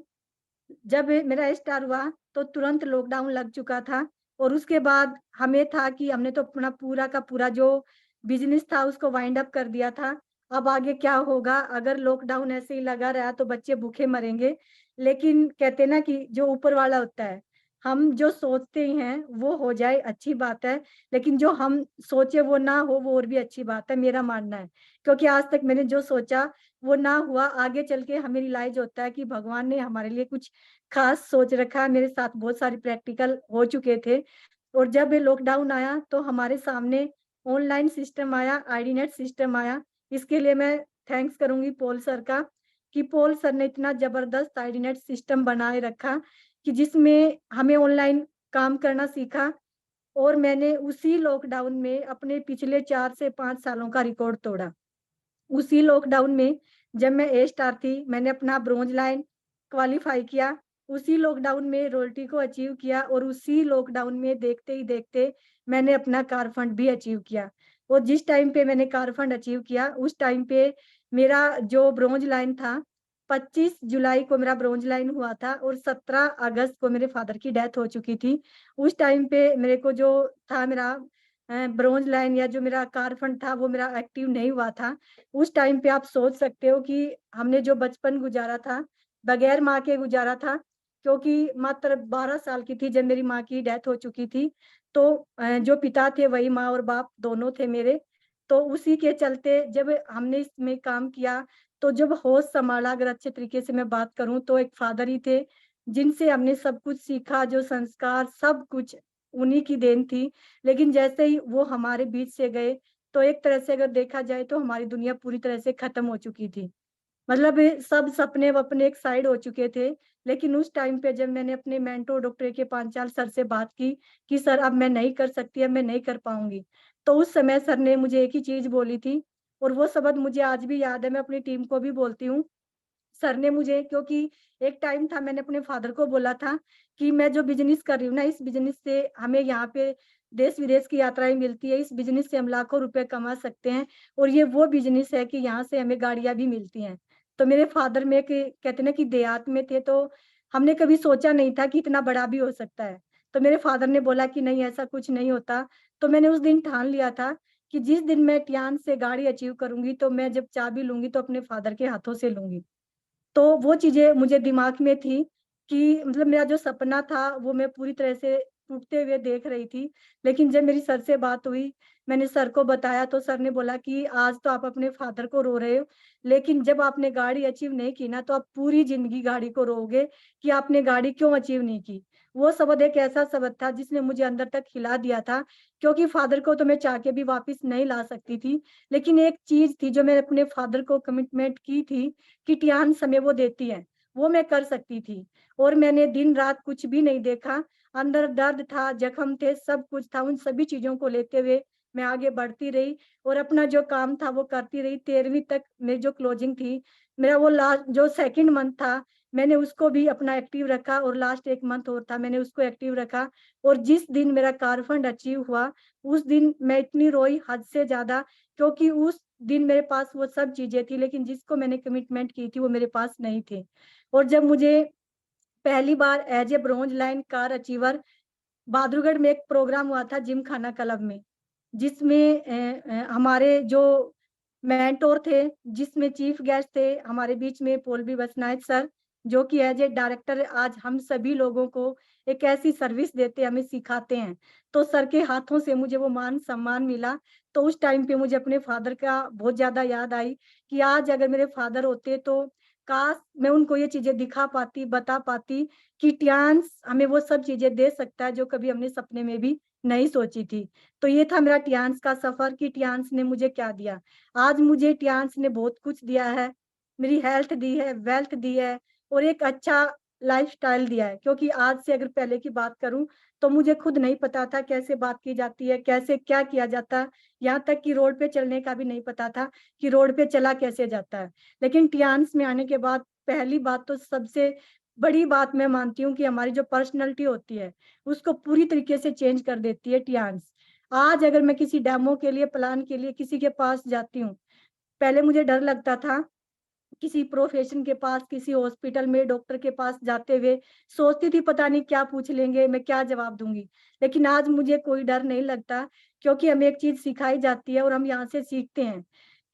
जब मेरा स्टार हुआ तो तुरंत लॉकडाउन लग चुका था, और उसके बाद हमें था कि हमने तो अपना पूरा का पूरा जो बिजनेस था उसको वाइंड अप कर दिया था। अब आगे क्या होगा, अगर लॉकडाउन ऐसे ही लगा रहा तो बच्चे भूखे मरेंगे। लेकिन कहते ना कि जो ऊपर वाला होता है, हम जो सोचते हैं वो हो जाए अच्छी बात है, लेकिन जो हम सोचे वो ना हो वो और भी अच्छी बात है, मेरा मानना है। क्योंकि आज तक मैंने जो सोचा वो ना हुआ, आगे चल के हमें रियलाइज होता है कि भगवान ने हमारे लिए कुछ खास सोच रखा है। मेरे साथ बहुत सारे प्रैक्टिकल हो चुके थे, और जब ये लॉकडाउन आया तो हमारे सामने ऑनलाइन सिस्टम आया, आईडी नेट सिस्टम आया। इसके लिए मैं थैंक्स करूंगी पॉल सर का, कि पॉल सर ने इतना जबरदस्त आईडी नेट सिस्टम बनाए रखा कि जिसमें हमें ऑनलाइन काम करना सीखा। और मैंने उसी लॉकडाउन में अपने पिछले 4 से 5 सालों का रिकॉर्ड तोड़ा। उसी लॉकडाउन में जब मैं ए स्टार थी, मैंने अपना ब्रोंज लाइन क्वालीफाई किया। उसी लॉकडाउन में रॉयल्टी को अचीव किया, और उसी लॉकडाउन में देखते ही देखते मैंने अपना कार फंड भी अचीव किया। और जिस टाइम पे मैंने कार फंड अचीव किया, उस टाइम पे मेरा जो ब्रोंज लाइन था, 25 जुलाई को मेरा ब्रोंज लाइन हुआ था, और 17 अगस्त को मेरे फादर की डेथ हो चुकी थी। उस टाइम पे मेरे को जो था मेरा ब्रोंज लाइन या जो मेरा कार फंड था वो मेरा एक्टिव नहीं हुआ था। उस टाइम पे आप सोच सकते हो कि हमने जो बचपन गुजारा था, बगैर माँ के गुजारा था, क्योंकि मात्र 12 साल की थी जब मेरी माँ की डेथ हो चुकी थी। तो जो पिता थे वही माँ और बाप दोनों थे मेरे। तो उसी के चलते जब हमने इसमें काम किया, तो जब होश संभाला, अगर अच्छे तरीके से मैं बात करूं, तो एक फादर ही थे जिनसे हमने सब कुछ सीखा, जो संस्कार सब कुछ उन्हीं की देन थी। लेकिन जैसे ही वो हमारे बीच से गए, तो एक तरह से अगर देखा जाए तो हमारी दुनिया पूरी तरह से खत्म हो चुकी थी। मतलब ये सब सपने अपने एक साइड हो चुके थे। लेकिन उस टाइम पे जब मैंने अपने मेंटोर डॉक्टर के पांचाल सर से बात की कि सर अब मैं नहीं कर सकती, अब मैं नहीं कर पाऊंगी, तो उस समय सर ने मुझे एक ही चीज बोली थी, और वो शब्द मुझे आज भी याद है, मैं अपनी टीम को भी बोलती हूँ। सर ने मुझे, क्योंकि एक टाइम था मैंने अपने फादर को बोला था कि मैं जो बिजनेस कर रही हूँ ना, इस बिजनेस से हमें यहाँ पे देश विदेश की यात्राएं मिलती है, इस बिजनेस से हम लाखों रुपए कमा सकते हैं, और ये वो बिजनेस है कि यहाँ से हमें गाड़ियां भी मिलती हैं। तो मेरे फादर में कहते ना कि देहात में थे, तो हमने कभी सोचा नहीं था कि इतना बड़ा भी हो सकता है। तो मेरे फादर ने बोला कि नहीं, ऐसा कुछ नहीं होता। तो मैंने उस दिन ठान लिया था कि जिस दिन मैं टियान से गाड़ी अचीव करूंगी, तो मैं जब चाबी लूंगी तो अपने फादर के हाथों से लूंगी। तो वो चीजें मुझे दिमाग में थी कि मतलब मेरा जो सपना था वो मैं पूरी तरह से टूटते हुए देख रही थी। लेकिन जब मेरी सर से बात हुई, मैंने सर को बताया, तो सर ने बोला कि आज तो आप अपने फादर को रो रहे हो, लेकिन जब आपने गाड़ी अचीव नहीं की ना, तो आप पूरी जिंदगी गाड़ी को रोओगे कि आपने गाड़ी क्यों अचीव नहीं की। वो शब्द एक ऐसा शब्द था जिसने मुझे अंदर तक हिला दिया था, क्योंकि फादर को तो मैं चाह के भी वापस नहीं ला सकती थी। लेकिन एक चीज थी जो मैंने अपने फादर को कमिटमेंट की थी कि टियान समय वो देती है, वो मैं कर सकती थी। और मैंने दिन रात कुछ भी नहीं देखा, अंदर दर्द था, जख्म थे, सब कुछ था, उन सभी चीजों को लेते हुए मैं आगे बढ़ती रही, और अपना जो काम था वो करती रही। 13वीं तक मेरी जो क्लोजिंग थी, मेरा वो लास्ट जो सेकंड मंथ था, मैंने उसको भी अपना एक्टिव रखा, और लास्ट एक मंथ और था, मैंने उसको एक्टिव रखा। और जिस दिन मेरा कार फंड अचीव हुआ, उस दिन मैं इतनी रोई हद से ज्यादा, क्योंकि उस दिन मेरे पास वो सब चीजें थी, लेकिन जिसको मैंने कमिटमेंट की थी वो मेरे पास नहीं थी। और जब मुझे पहली बार as a bronze lion car achiever Bahadurgarh में एक प्रोग्राम हुआ था जिम खाना क्लब में, जिसमें हमारे जो मेंटोर थे, जिसमें चीफ गेस्ट थे हमारे बीच में पॉल बी बसनायक सर, जो कि एज ए डायरेक्टर आज हम सभी लोगों को एक ऐसी सर्विस देते, हमें सिखाते हैं। तो सर के हाथों से मुझे वो मान सम्मान मिला। तो उस टाइम पे मुझे अपने फादर का बहुत ज्यादा याद आई कि आज अगर मेरे फादर होते तो काश मैं उनको ये चीजें दिखा पाती, बता पाती कि टियान्स हमें वो सब चीजें दे सकता है जो कभी हमने सपने में भी नहीं सोची थी। तो ये था मेरा टियान्स का सफर कि टियान्स ने मुझे क्या दिया। आज मुझे टियान्स ने बहुत कुछ दिया है, मेरी हेल्थ दी है, वेल्थ दी है, और एक अच्छा लाइफस्टाइल दिया है। क्योंकि आज से अगर पहले की बात करूं, तो मुझे खुद नहीं पता था कैसे बात की जाती है, कैसे क्या किया जाता है, यहाँ तक कि रोड पे चलने का भी नहीं पता था कि रोड पे चला कैसे जाता है। लेकिन टियान्स में आने के बाद पहली बात तो सबसे बड़ी बात मैं मानती हूँ कि हमारी जो पर्सनैलिटी होती है उसको पूरी तरीके से चेंज कर देती है टियान्स। आज अगर मैं किसी डेमो के लिए, प्लान के लिए किसी के पास जाती हूँ, पहले मुझे डर लगता था किसी प्रोफेशन के पास, किसी हॉस्पिटल में डॉक्टर के पास जाते हुए, सोचती थी पता नहीं क्या पूछ लेंगे, मैं क्या जवाब दूंगी। लेकिन आज मुझे कोई डर नहीं लगता, क्योंकि हमें एक चीज सिखाई जाती है और हम यहाँ से सीखते हैं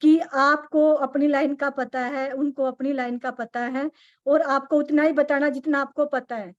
कि आपको अपनी लाइन का पता है, उनको अपनी लाइन का पता है, और आपको उतना ही बताना जितना आपको पता है।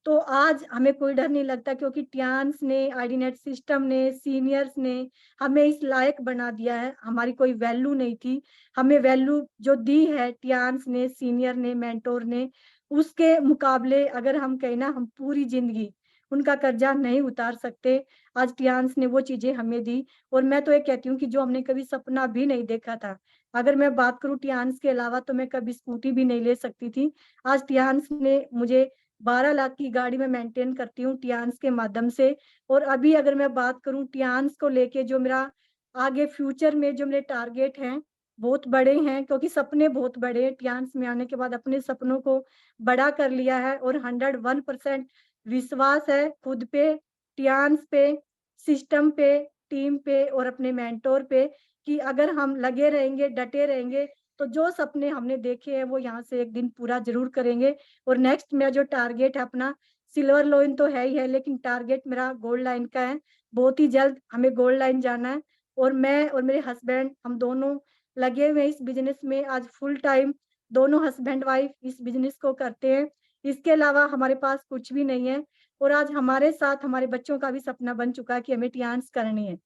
तो आज हमें कोई डर नहीं लगता, क्योंकि टियान्स ने, आईडीनेट सिस्टम ने, सीनियर्स ने हमें इस लायक बना दिया है। हमारी कोई वैल्यू नहीं थी, हमें वैल्यू जो दी है टियान्स ने, सीनियर ने, मेंटोर ने, उसके मुकाबले अगर हम कहें ना, हम पूरी जिंदगी उनका कर्जा नहीं उतार सकते। आज टियान्स ने वो चीजें हमें दी, और मैं तो ये कहती हूँ कि जो हमने कभी सपना भी नहीं देखा था। अगर मैं बात करूँ टियान्स के अलावा, तो मैं कभी स्कूटी भी नहीं ले सकती थी। आज टियान्स ने मुझे 12 लाख की गाड़ी में मेंटेन करती हूँ टियान्स के माध्यम से। और अभी अगर मैं बात करूँ टियान्स को लेके, जो मेरा आगे फ्यूचर में जो मेरे टारगेट हैं बहुत बड़े हैं, क्योंकि सपने बहुत बड़े हैं। टियान्स में आने के बाद अपने सपनों को बड़ा कर लिया है, और 101% विश्वास है खुद पे, टियान्स पे, सिस्टम पे, टीम पे और अपने मेंटोर पे, कि अगर हम लगे रहेंगे, डटे रहेंगे, तो जो सपने हमने देखे हैं वो यहाँ से एक दिन पूरा जरूर करेंगे। और नेक्स्ट मेरा जो टारगेट है अपना, सिल्वर लाइन तो है ही है, लेकिन टारगेट मेरा गोल्ड लाइन का है। बहुत ही जल्द हमें गोल्ड लाइन जाना है, और मैं और मेरे हस्बैंड हम दोनों लगे हुए हैं इस बिजनेस में। आज फुल टाइम दोनों हस्बैंड वाइफ इस बिजनेस को करते हैं। इसके अलावा हमारे पास कुछ भी नहीं है। और आज हमारे साथ हमारे बच्चों का भी सपना बन चुका है कि हमें टियान्स करनी है,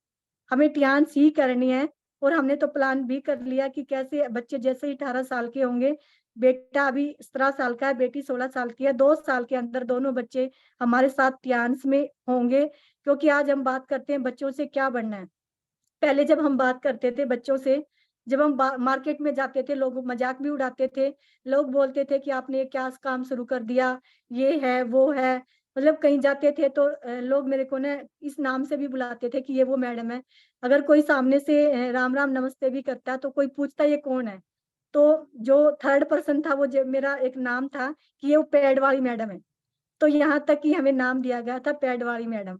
हमें टियान्स ही करनी है। और हमने तो प्लान भी कर लिया कि कैसे बच्चे जैसे ही 18 साल के होंगे, बेटा अभी 17 साल का है, बेटी 16 साल की है, 2 साल के अंदर दोनों बच्चे हमारे साथ टियान्स में होंगे। क्योंकि आज हम बात करते हैं बच्चों से क्या बनना है। पहले जब हम बात करते थे बच्चों से, जब हम मार्केट में जाते थे, लोग मजाक भी उड़ाते थे। लोग बोलते थे कि आपने ये क्या काम शुरू कर दिया, ये है वो है। मतलब कहीं जाते थे तो लोग मेरे को ना इस नाम से भी बुलाते थे कि ये वो मैडम है। अगर कोई सामने से राम राम नमस्ते भी करता है तो कोई पूछता ये कौन है, तो जो थर्ड पर्सन था वो मेरा एक नाम था कि ये वो पैड वाली मैडम है। तो यहाँ तक कि हमें नाम दिया गया था पैड वाली मैडम।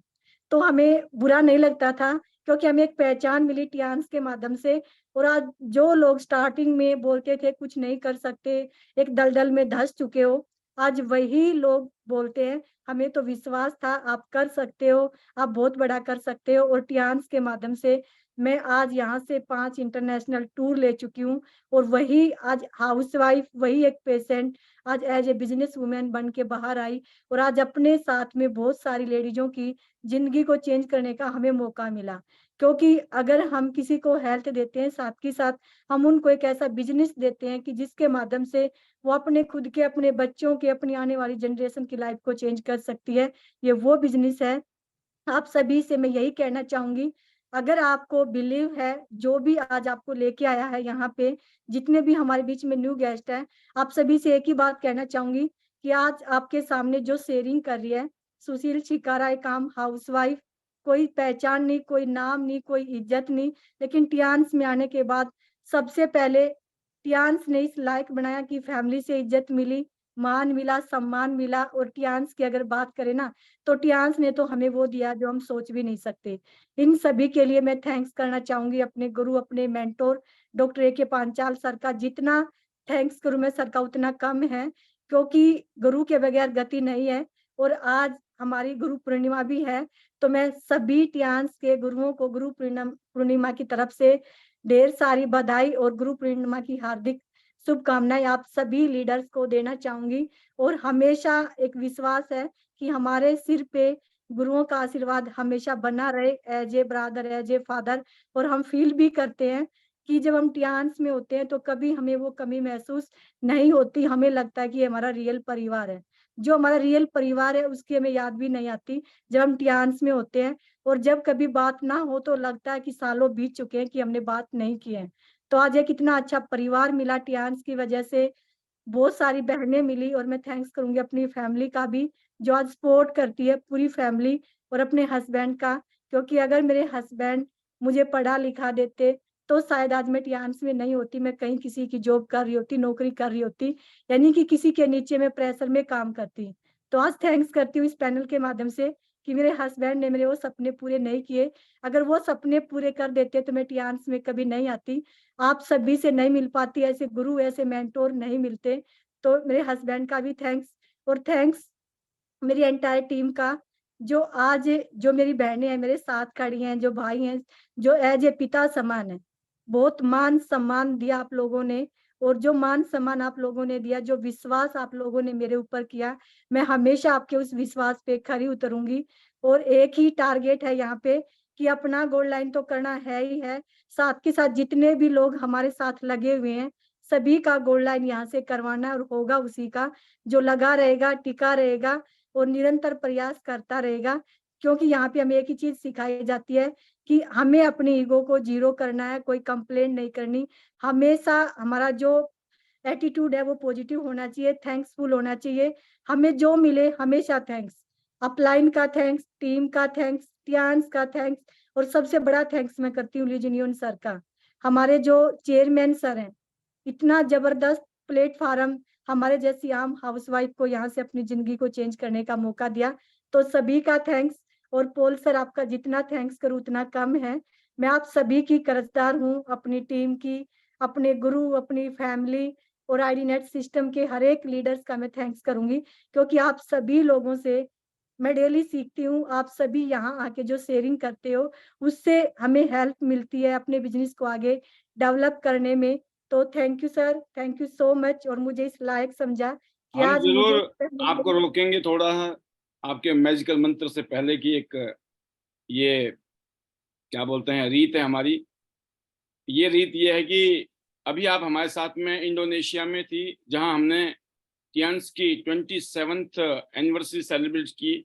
तो हमें बुरा नहीं लगता था, क्योंकि हमें एक पहचान मिली टियान्स के माध्यम से। और आज जो लोग स्टार्टिंग में बोलते थे कुछ नहीं कर सकते, एक दलदल में धंस चुके हो, आज वही लोग बोलते हैं हमें तो विश्वास था आप कर सकते हो, आप बहुत बड़ा कर सकते हो। और टियान्स के माध्यम से मैं आज यहाँ से 5 इंटरनेशनल टूर ले चुकी हूँ। और वही आज हाउसवाइफ, वही एक पेशेंट आज एज ए बिजनेस वुमेन बन के बाहर आई। और आज अपने साथ में बहुत सारी लेडीजों की जिंदगी को चेंज करने का हमें मौका मिला। क्योंकि अगर हम किसी को हेल्थ देते हैं, साथ के साथ हम उनको एक ऐसा बिजनेस देते हैं कि जिसके माध्यम से वो अपने खुद के, अपने बच्चों के, अपनी आने वाली जनरेशन की लाइफ को चेंज कर सकती है। ये वो बिजनेस है। आप सभी से मैं यही कहना चाहूंगी, अगर आपको बिलीव है, जो भी आज आपको लेके आया है यहाँ पे, जितने भी हमारे बीच में न्यू गेस्ट है, आप सभी से एक ही बात कहना चाहूंगी कि आज आपके सामने जो शेयरिंग कर रही है सुशील छिकारा, एक आम हाउसवाइफ, कोई पहचान नहीं, कोई नाम नहीं, कोई इज्जत नहीं, लेकिन टियान्स में आने के बाद सबसे पहले टियान्स ने इस लायक बनाया कि फैमिली से इज्जत मिली, मान मिला, सम्मान मिला। और टियान्स की अगर बात करें ना, तो टियान्स ने तो हमें वो दिया जो हम सोच भी नहीं सकते। इन सभी के लिए मैं थैंक्स करना चाहूंगी अपने गुरु, अपने मेंटोर डॉक्टर ए के पांचाल सर का। जितना थैंक्स करूं मैं सर का उतना कम है, क्योंकि गुरु के बगैर गति नहीं है। और आज हमारी गुरु पूर्णिमा भी है, तो मैं सभी टियान्स के गुरुओं को गुरु पूर्णिमा की तरफ से ढेर सारी बधाई और गुरु पूर्णिमा की हार्दिक शुभकामनाएं आप सभी लीडर्स को देना चाहूंगी। और हमेशा एक विश्वास है कि हमारे सिर पे गुरुओं का आशीर्वाद हमेशा बना रहे, as a brother, as a father. और हम फील भी करते हैं कि जब हम टियान्स में होते हैं तो कभी हमें वो कमी महसूस नहीं होती। हमें लगता है कि ये हमारा रियल परिवार है। जो हमारा रियल परिवार है उसकी हमें याद भी नहीं आती जब हम टियान्स में होते हैं। और जब कभी बात ना हो तो लगता है कि सालों बीत चुके हैं कि हमने बात नहीं की है। तो आज एक इतना अच्छा परिवार मिला टियान्स की वजह से, बहुत सारी बहनें मिली। और मैं थैंक्स करूंगी अपनी फैमिली का भी, जो आज सपोर्ट करती है पूरी फैमिली, और अपने हस्बैंड का। क्योंकि अगर मेरे हस्बैंड मुझे पढ़ा लिखा देते तो शायद आज मैं टियान्स में नहीं होती, मैं कहीं किसी की जॉब कर रही होती, नौकरी कर रही होती, यानी कि किसी के नीचे में प्रेशर में काम करती। तो आज थैंक्स करती हूँ इस पैनल के माध्यम से कि मेरे हस्बैंड ने मेरे वो सपने पूरे नहीं किए। अगर वो सपने पूरे कर देते तो मैं टियान्स में कभी नहीं आती। आप सभी से नहीं मिल पाती, ऐसे गुरु, ऐसे मेंटोर नहीं मिलते। तो मेरे हस्बैंड का भी थैंक्स, और थैंक्स मेरी एंटायर टीम का, जो आज जो मेरी बहनें हैं मेरे साथ खड़ी हैं, जो भाई हैं, जो एज ए पिता समान है। बहुत मान सम्मान दिया आप लोगों ने। और जो मान सम्मान आप लोगों ने दिया, जो विश्वास आप लोगों ने मेरे ऊपर किया, मैं हमेशा आपके उस विश्वास पे खरी उतरूंगी। और एक ही टारगेट है यहाँ पे कि अपना गोल्ड लाइन तो करना है ही है, साथ के साथ जितने भी लोग हमारे साथ लगे हुए हैं सभी का गोल्ड लाइन यहाँ से करवाना और होगा उसी का, जो लगा रहेगा, टिका रहेगा और निरंतर प्रयास करता रहेगा। क्योंकि यहाँ पे हमें एक ही चीज सिखाई जाती है कि हमें अपने ईगो को जीरो करना है, कोई कंप्लेंट नहीं करनी। हमेशा हमारा जो एटीट्यूड है वो पॉजिटिव होना चाहिए, थैंक्सफुल होना चाहिए। हमें जो मिले हमेशा थैंक्स, अपलाइन का थैंक्स, टीम का थैंक्स, टियांस का थैंक्स, और सबसे बड़ा थैंक्स मैं करती हूँ लीजनियन सर का। हमारे जो चेयरमैन सर हैं, इतना जबरदस्त प्लेटफॉर्म हमारे जैसी आम हाउसवाइफ को यहाँ से अपनी जिंदगी को चेंज करने का मौका दिया, तो सभी का थैंक्स। और पोल सर, आपका जितना थैंक्स करूँ उतना कम है। मैं आप सभी की कर्जदार हूँ, अपनी टीम की, अपने गुरु, अपनी फैमिली और आईडी नेट सिस्टम के हर एक लीडर्स का मैं थैंक्स करूंगी, क्योंकि आप सभी लोगों से मैं डेली सीखती हूँ। आप सभी यहाँ आके जो शेयरिंग करते हो उससे हमें हेल्प मिलती है अपने बिजनेस को आगे डेवलप करने में। तो thank you sir, thank you so much, और मुझे इस लायक समझा कि हम आज जरूर मुझे आपको रोकेंगे थोड़ा, आपके मैजिकल मंत्र से पहले की एक ये क्या बोलते हैं रीत है हमारी। ये रीत ये है कि अभी आप हमारे साथ में इंडोनेशिया में थी, जहां हमने टियांस की 27th एनिवर्सरी सेलिब्रेट की।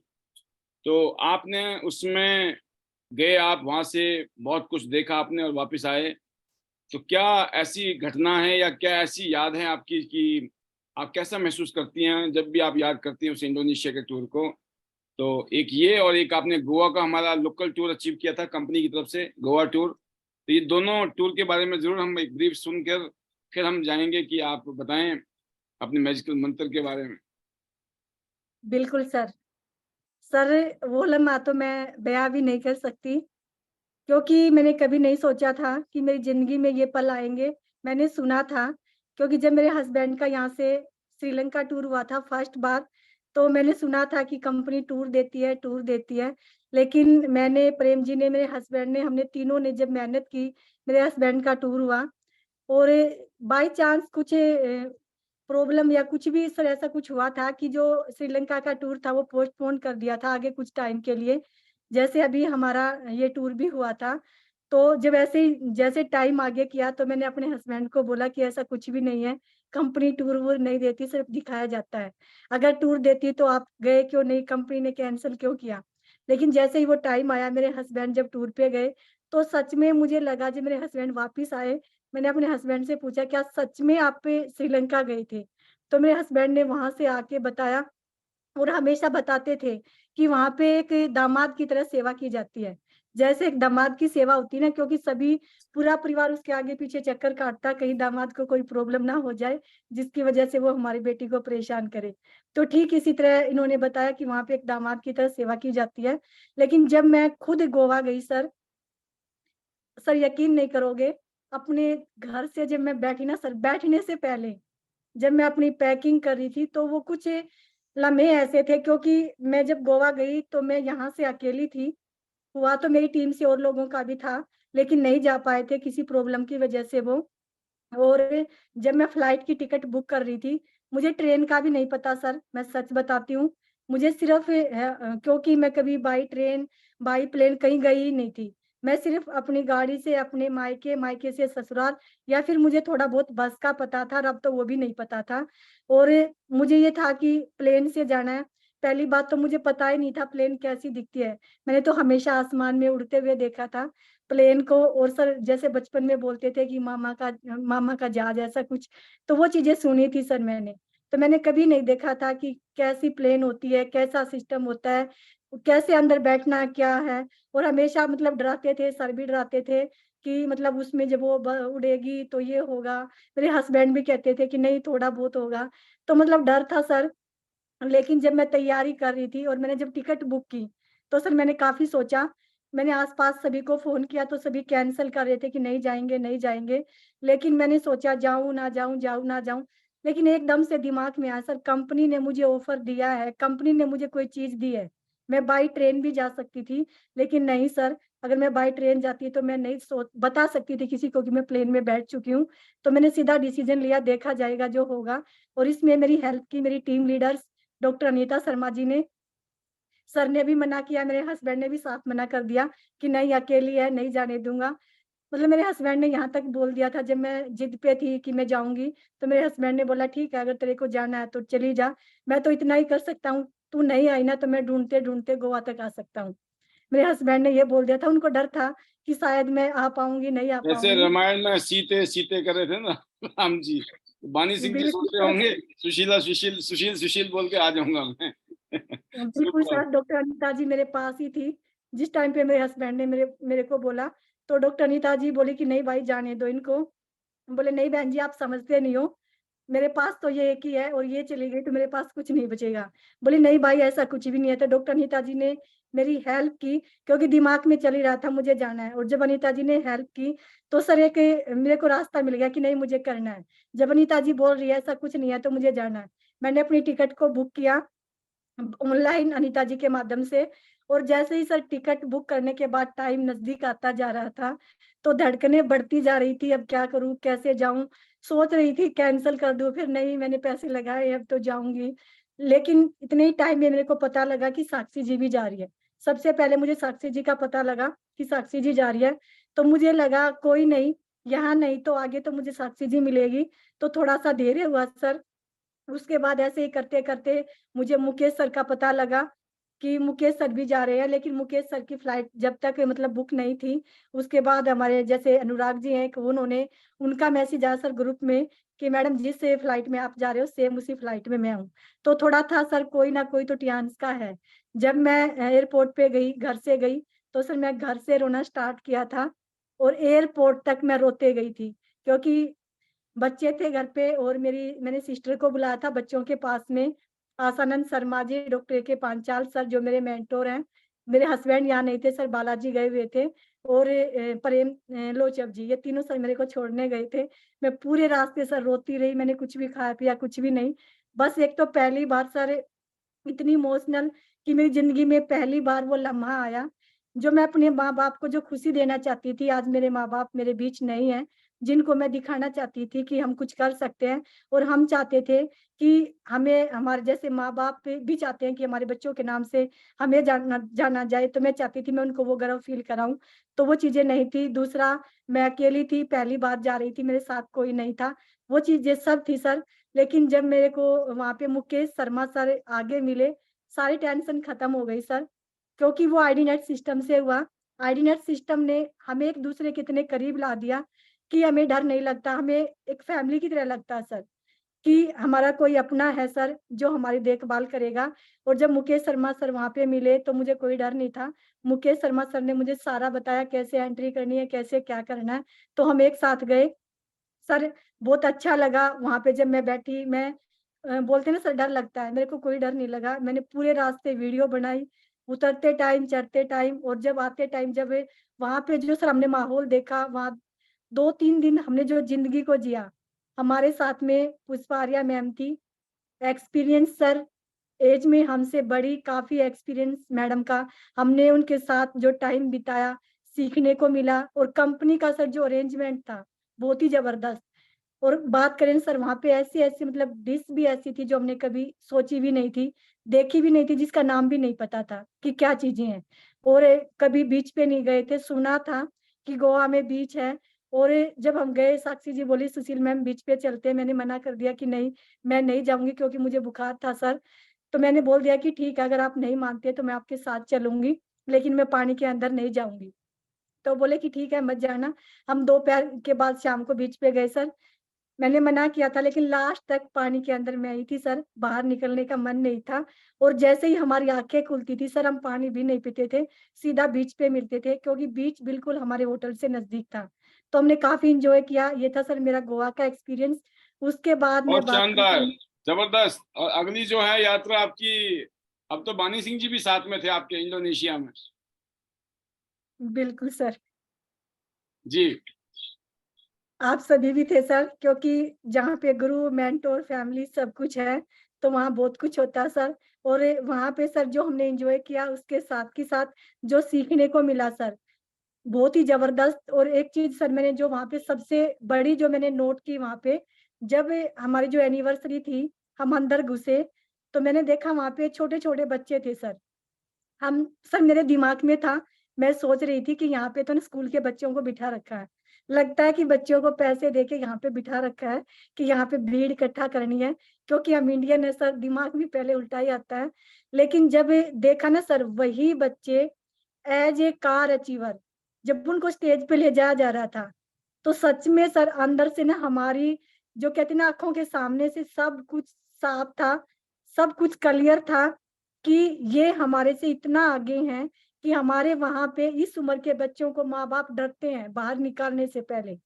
तो आपने उसमें गए, आप वहां से बहुत कुछ देखा आपने और वापस आए। तो क्या ऐसी घटना है या क्या ऐसी याद है आपकी कि आप कैसा महसूस करती हैं जब भी आप याद करती हैं उस इंडोनेशिया के टूर को? तो एक ये, और एक आपने गोवा का हमारा लोकल टूर अचीव किया था कंपनी की तरफ से, गोवा टूर। तो ये दोनों टूर के बारे में जरूर हम एक ब्रीफ सुनकर फिर हम जाएंगे कि आप बताएं अपने मैजिकल मंत्र के बारे में। बिल्कुल सर। सर, वो लम्हा तो मैं बयां भी नहीं कर सकती, क्योंकि मैंने कभी नहीं सोचा था कि मेरी जिंदगी में ये पल आएंगे। मैंने सुना था, क्योंकि जब मेरे हस्बैंड का यहाँ से श्रीलंका टूर हुआ था फर्स्ट बार, तो मैंने सुना था कि कंपनी टूर देती है, टूर देती है। लेकिन मैंने, प्रेम जी ने, मेरे हस्बैंड ने, हमने तीनों ने जब मेहनत की, मेरे हस्बैंड का टूर हुआ। और बाय चांस कुछ प्रॉब्लम या कुछ भी सर ऐसा कुछ हुआ था कि जो श्रीलंका का टूर था वो पोस्टपोन कर दिया था आगे कुछ टाइम के लिए। जैसे अभी हमारा ये टूर भी हुआ था, तो जब ऐसे ही जैसे टाइम आगे किया तो मैंने अपने हस्बैंड को बोला कि ऐसा कुछ भी नहीं है, कंपनी टूर वूर नहीं देती, सिर्फ दिखाया जाता है। अगर टूर देती तो आप गए क्यों नहीं, कंपनी ने कैंसिल क्यों किया। लेकिन जैसे ही वो टाइम आया, मेरे हस्बैंड जब टूर पे गए, तो सच में मुझे लगा, जब मेरे हस्बैंड वापिस आए, मैंने अपने हस्बैंड से पूछा क्या सच में आप श्रीलंका गए थे। तो मेरे हस्बैंड ने वहां से आके बताया, और हमेशा बताते थे कि वहां पे एक दामाद की तरह सेवा की जाती है। जैसे एक दामाद की सेवा होती है ना, क्योंकि सभी, पूरा परिवार उसके आगे पीछे चक्कर काटता, कहीं दामाद को कोई प्रॉब्लम ना हो जाए जिसकी वजह से वो हमारी बेटी को परेशान करे। तो ठीक इसी तरह इन्होंने बताया कि वहां पे एक दामाद की तरह सेवा की जाती है। लेकिन जब मैं खुद गोवा गई सर, यकीन नहीं करोगे, अपने घर से जब मैं बैठी ना सर, बैठने से पहले जब मैं अपनी पैकिंग कर रही थी, तो वो कुछ लम्हे ऐसे थे, क्योंकि मैं जब गोवा गई तो मैं यहाँ से अकेली थी। हुआ तो मेरी टीम से और लोगों का भी था, लेकिन नहीं जा पाए थे किसी प्रॉब्लम की वजह से वो। और जब मैं फ्लाइट की टिकट बुक कर रही थी, मुझे ट्रेन का भी नहीं पता सर, मैं सच बताती हूँ। मुझे सिर्फ क्योंकि मैं कभी बाई ट्रेन, बाई प्लेन कहीं गई ही नहीं थी। मैं सिर्फ अपनी गाड़ी से अपने मायके, मायके से ससुराल, या फिर मुझे थोड़ा बहुत बस का पता था, अब तो वो भी नहीं पता था। और मुझे ये था कि प्लेन से जाना है। पहली बात तो मुझे पता ही नहीं था प्लेन कैसी दिखती है। मैंने तो हमेशा आसमान में उड़ते हुए देखा था प्लेन को। और सर, जैसे बचपन में बोलते थे कि मामा का जहाज, ऐसा कुछ, तो वो चीजें सुनी थी सर मैंने। तो मैंने कभी नहीं देखा था कि कैसी प्लेन होती है, कैसा सिस्टम होता है, कैसे अंदर बैठना क्या है। और हमेशा मतलब डराते थे, सर भी डराते थे कि मतलब उसमें जब वो उड़ेगी तो ये होगा। मेरे हस्बैंड भी कहते थे कि नहीं, थोड़ा बहुत होगा। तो मतलब डर था सर। लेकिन जब मैं तैयारी कर रही थी और मैंने जब टिकट बुक की, तो सर मैंने काफी सोचा। मैंने आसपास सभी को फोन किया तो सभी कैंसिल कर रहे थे कि नहीं जाएंगे, नहीं जाएंगे। लेकिन मैंने सोचा जाऊं ना जाऊं, जाऊं ना जाऊं। लेकिन एकदम से दिमाग में आया, सर कंपनी ने मुझे ऑफर दिया है, कंपनी ने मुझे कोई चीज दी है, मैं बाई ट्रेन भी जा सकती थी। लेकिन नहीं सर, अगर मैं बाय ट्रेन जाती तो मैं नहीं बता सकती थी किसी को कि मैं प्लेन में बैठ चुकी हूँ। तो मैंने सीधा डिसीजन लिया, देखा जाएगा जो होगा। और इसमें मेरी हेल्प की मेरी team leaders doctor Anita Sharma ji ने। सर ने भी मना किया, मेरे हस्बैंड ने भी साफ मना कर दिया कि नहीं अकेली है, नहीं जाने दूंगा। मतलब मेरे हस्बैंड ने यहाँ तक बोल दिया था, जब मैं जिद पे थी कि मैं जाऊंगी, तो मेरे हस्बैंड ने बोला ठीक है, अगर तेरे को जाना है तो चली जा, मैं तो इतना ही कर सकता हूँ, तू नहीं आई ना तो मैं ढूंढते ढूंढते गोवा तक आ सकता हूँ। मेरे हस्बैंड ने ये बोल दिया था, उनको डर था कि शायद मैं आ पाऊंगी, नहीं आ जैसे पाऊंगी। रामायण में सीते सीते कर रहे थे ना राम जी, तो बानी सिंह जी बिल्कुल सोच रहे सर, होंगे सुशीला सुशील सुशील सुशील बोल के आ जाऊंगा मैं। बिल्कुल सुपर। सर, डॉक्टर अनीता जी मेरे पास ही थी जिस टाइम पे मेरे हस्बैंड ने मेरे मेरे को बोला। तो डॉक्टर अनीता जी बोली कि नहीं भाई जाने दो इनको। बोले नहीं बहन जी, आप समझते नहीं हो, मेरे पास तो ये एक ही है और ये चली गई तो मेरे पास कुछ नहीं बचेगा। बोले नहीं भाई ऐसा कुछ भी नहीं है। तो डॉक्टर अनीता जी ने मेरी हेल्प की, क्योंकि दिमाग में चल ही रहा था मुझे जाना है। और जब अनीता जी ने हेल्प की तो सर एक मेरे को रास्ता मिल गया कि नहीं मुझे करना है। जब अनीता जी बोल रही है ऐसा कुछ नहीं है तो मुझे जाना है। मैंने अपनी टिकट को बुक किया ऑनलाइन अनीता जी के माध्यम से। और जैसे ही सर टिकट बुक करने के बाद टाइम नजदीक आता जा रहा था तो धड़कनें बढ़ती जा रही थी, अब क्या करूं, कैसे जाऊं। सोच रही थी कैंसिल कर दूं, फिर नहीं मैंने पैसे लगाए अब तो जाऊंगी। लेकिन इतने ही टाइम में मेरे को पता लगा कि साक्षी जी भी जा रही है। सबसे पहले मुझे साक्षी जी का पता लगा कि साक्षी जी जा रही है। तो मुझे लगा कोई नहीं, यहाँ नहीं तो आगे तो मुझे साक्षी जी मिलेगी। तो थोड़ा सा धैर्य हुआ सर। उसके बाद ऐसे ही करते करते मुझे मुकेश सर का पता लगा कि मुकेश सर भी जा रहे हैं। लेकिन मुकेश सर की फ्लाइट जब तक मतलब बुक नहीं थी, उसके बाद हमारे जैसे अनुराग जी हैं कि उन्होंने उनका मैसेज आया सर ग्रुप में कि मैडम जिस फ्लाइट में आप जा रहे हो सेम उसी फ्लाइट में मैं हूँ। तो थोड़ा था सर, कोई ना कोई तो टियान्स का है। जब मैं एयरपोर्ट पे गई, घर से गई, तो सर मैं घर से रोना स्टार्ट किया था और एयरपोर्ट तक मैं रोते गई थी। क्योंकि बच्चे थे घर पे और मैंने सिस्टर को बुलाया था बच्चों के पास में। आसानंद शर्मा जी, डॉक्टर के पांचाल सर जो मेरे मेंटोर हैं। मेरे हस्बैंड यहाँ नहीं थे सर, बालाजी गए हुए थे। और प्रेम लोचब जी, ये तीनों सर मेरे को छोड़ने गए थे। मैं पूरे रास्ते सर रोती रही, मैंने कुछ भी खाया पिया कुछ भी नहीं। बस एक तो पहली बार सर इतनी इमोशनल कि मेरी जिंदगी में पहली बार वो लम्हा आया जो मैं अपने माँ बाप को जो खुशी देना चाहती थी। आज मेरे माँ बाप मेरे बीच नहीं है, जिनको मैं दिखाना चाहती थी कि हम कुछ कर सकते हैं। और हम चाहते थे कि हमें हमारे जैसे माँ बाप भी चाहते हैं कि हमारे बच्चों के नाम से हमें जाना जाना जाए। तो मैं चाहती थी मैं उनको वो गर्व फील कराऊं। तो वो चीजें नहीं थी। दूसरा, मैं अकेली थी, पहली बार जा रही थी, मेरे साथ कोई नहीं था। वो चीजें सब थी सर। लेकिन जब मेरे को वहां पे मुकेश शर्मा सर आगे मिले, सारी टेंशन खत्म हो गई सर। क्योंकि वो आईडी नेट सिस्टम से हुआ। आईडी नेट सिस्टम ने हमें एक दूसरे के इतने करीब ला दिया कि हमें डर नहीं लगता, हमें एक फैमिली की तरह लगता है सर कि हमारा कोई अपना है सर जो हमारी देखभाल करेगा। और जब मुकेश शर्मा सर वहां पे मिले तो मुझे कोई डर नहीं था। मुकेश शर्मा सर ने मुझे सारा बताया कैसे एंट्री करनी है, कैसे क्या करना है। तो हम एक साथ गए सर। बहुत अच्छा लगा वहां पे जब मैं बैठी। मैं बोलते ना सर डर लगता है, मेरे को कोई डर नहीं लगा। मैंने पूरे रास्ते वीडियो बनाई, उतरते टाइम, चढ़ते टाइम और जब आते टाइम। जब वहां पे जो सर हमने माहौल देखा, वहां 2-3 दिन हमने जो जिंदगी को जिया। हमारे साथ में पुष्पा आर्या मैम थी, एक्सपीरियंस सर, एज में हमसे बड़ी, काफी एक्सपीरियंस मैडम का। हमने उनके साथ जो टाइम बिताया सीखने को मिला। और कंपनी का सर जो अरेंजमेंट था बहुत ही जबरदस्त। और बात करें सर वहां पे ऐसी ऐसी मतलब डिश भी ऐसी थी जो हमने कभी सोची भी नहीं थी, देखी भी नहीं थी, जिसका नाम भी नहीं पता था कि क्या चीजें हैं। और कभी बीच पे नहीं गए थे, सुना था कि गोवा में बीच है। और जब हम गए साक्षी जी बोली सुशील मैम बीच पे चलते हैं। मैंने मना कर दिया कि नहीं मैं नहीं जाऊंगी क्योंकि मुझे बुखार था सर। तो मैंने बोल दिया कि ठीक है अगर आप नहीं मानते तो मैं आपके साथ चलूंगी, लेकिन मैं पानी के अंदर नहीं जाऊंगी। तो बोले कि ठीक है मत जाना। हम दोपहर के बाद शाम को बीच पे गए सर। मैंने मना किया था लेकिन लास्ट तक पानी के अंदर मैं आई थी सर, बाहर निकलने का मन नहीं था। और जैसे ही हमारी आंखें खुलती थी सर हम पानी भी नहीं पीते थे, सीधा बीच पे मिलते थे क्योंकि बीच बिल्कुल हमारे होटल से नजदीक था। तो हमने काफी इंजॉय किया। ये था सर मेरा गोवा का एक्सपीरियंस। उसके बाद मैं बहुत बात शानदार, करूँ। जबरदस्त। और अगली जो है यात्रा आपकी, अब तो बानी सिंह जी भी साथ में थे आपके इंडोनेशिया में। बिल्कुल सर, जी। आप सभी भी थे सर, क्योंकि जहाँ पे गुरु मेंटोर फैमिली सब कुछ है तो वहाँ बहुत कुछ होता है सर। और वहाँ पे सर जो हमने एंजॉय किया उसके साथ के साथ जो सीखने को मिला सर, बहुत ही जबरदस्त। और एक चीज सर मैंने जो वहाँ पे सबसे बड़ी जो मैंने नोट की वहाँ पे, जब हमारी जो एनिवर्सरी थी, हम अंदर घुसे तो मैंने देखा वहाँ पे छोटे छोटे बच्चे थे सर। हम सर मेरे दिमाग में था, मैं सोच रही थी कि यहाँ पे तो ना स्कूल के बच्चों को बिठा रखा है, लगता है कि बच्चों को पैसे देके यहाँ पे बिठा रखा है कि यहाँ पे भीड़ इकट्ठा करनी है, क्योंकि हम इंडियन है सर, दिमाग में पहले उल्टा ही आता है। लेकिन जब देखा ना सर, वही बच्चे एज ए कार अचीवर जब उनको स्टेज पे ले जाया जा रहा था, तो सच में सर अंदर से ना हमारी जो कहते हैं ना, आंखों के सामने से सब कुछ साफ था, सब कुछ क्लियर था कि ये हमारे से इतना आगे हैं कि हमारे वहां पे इस उम्र के बच्चों को माँ बाप डरते हैं बाहर निकालने से पहले।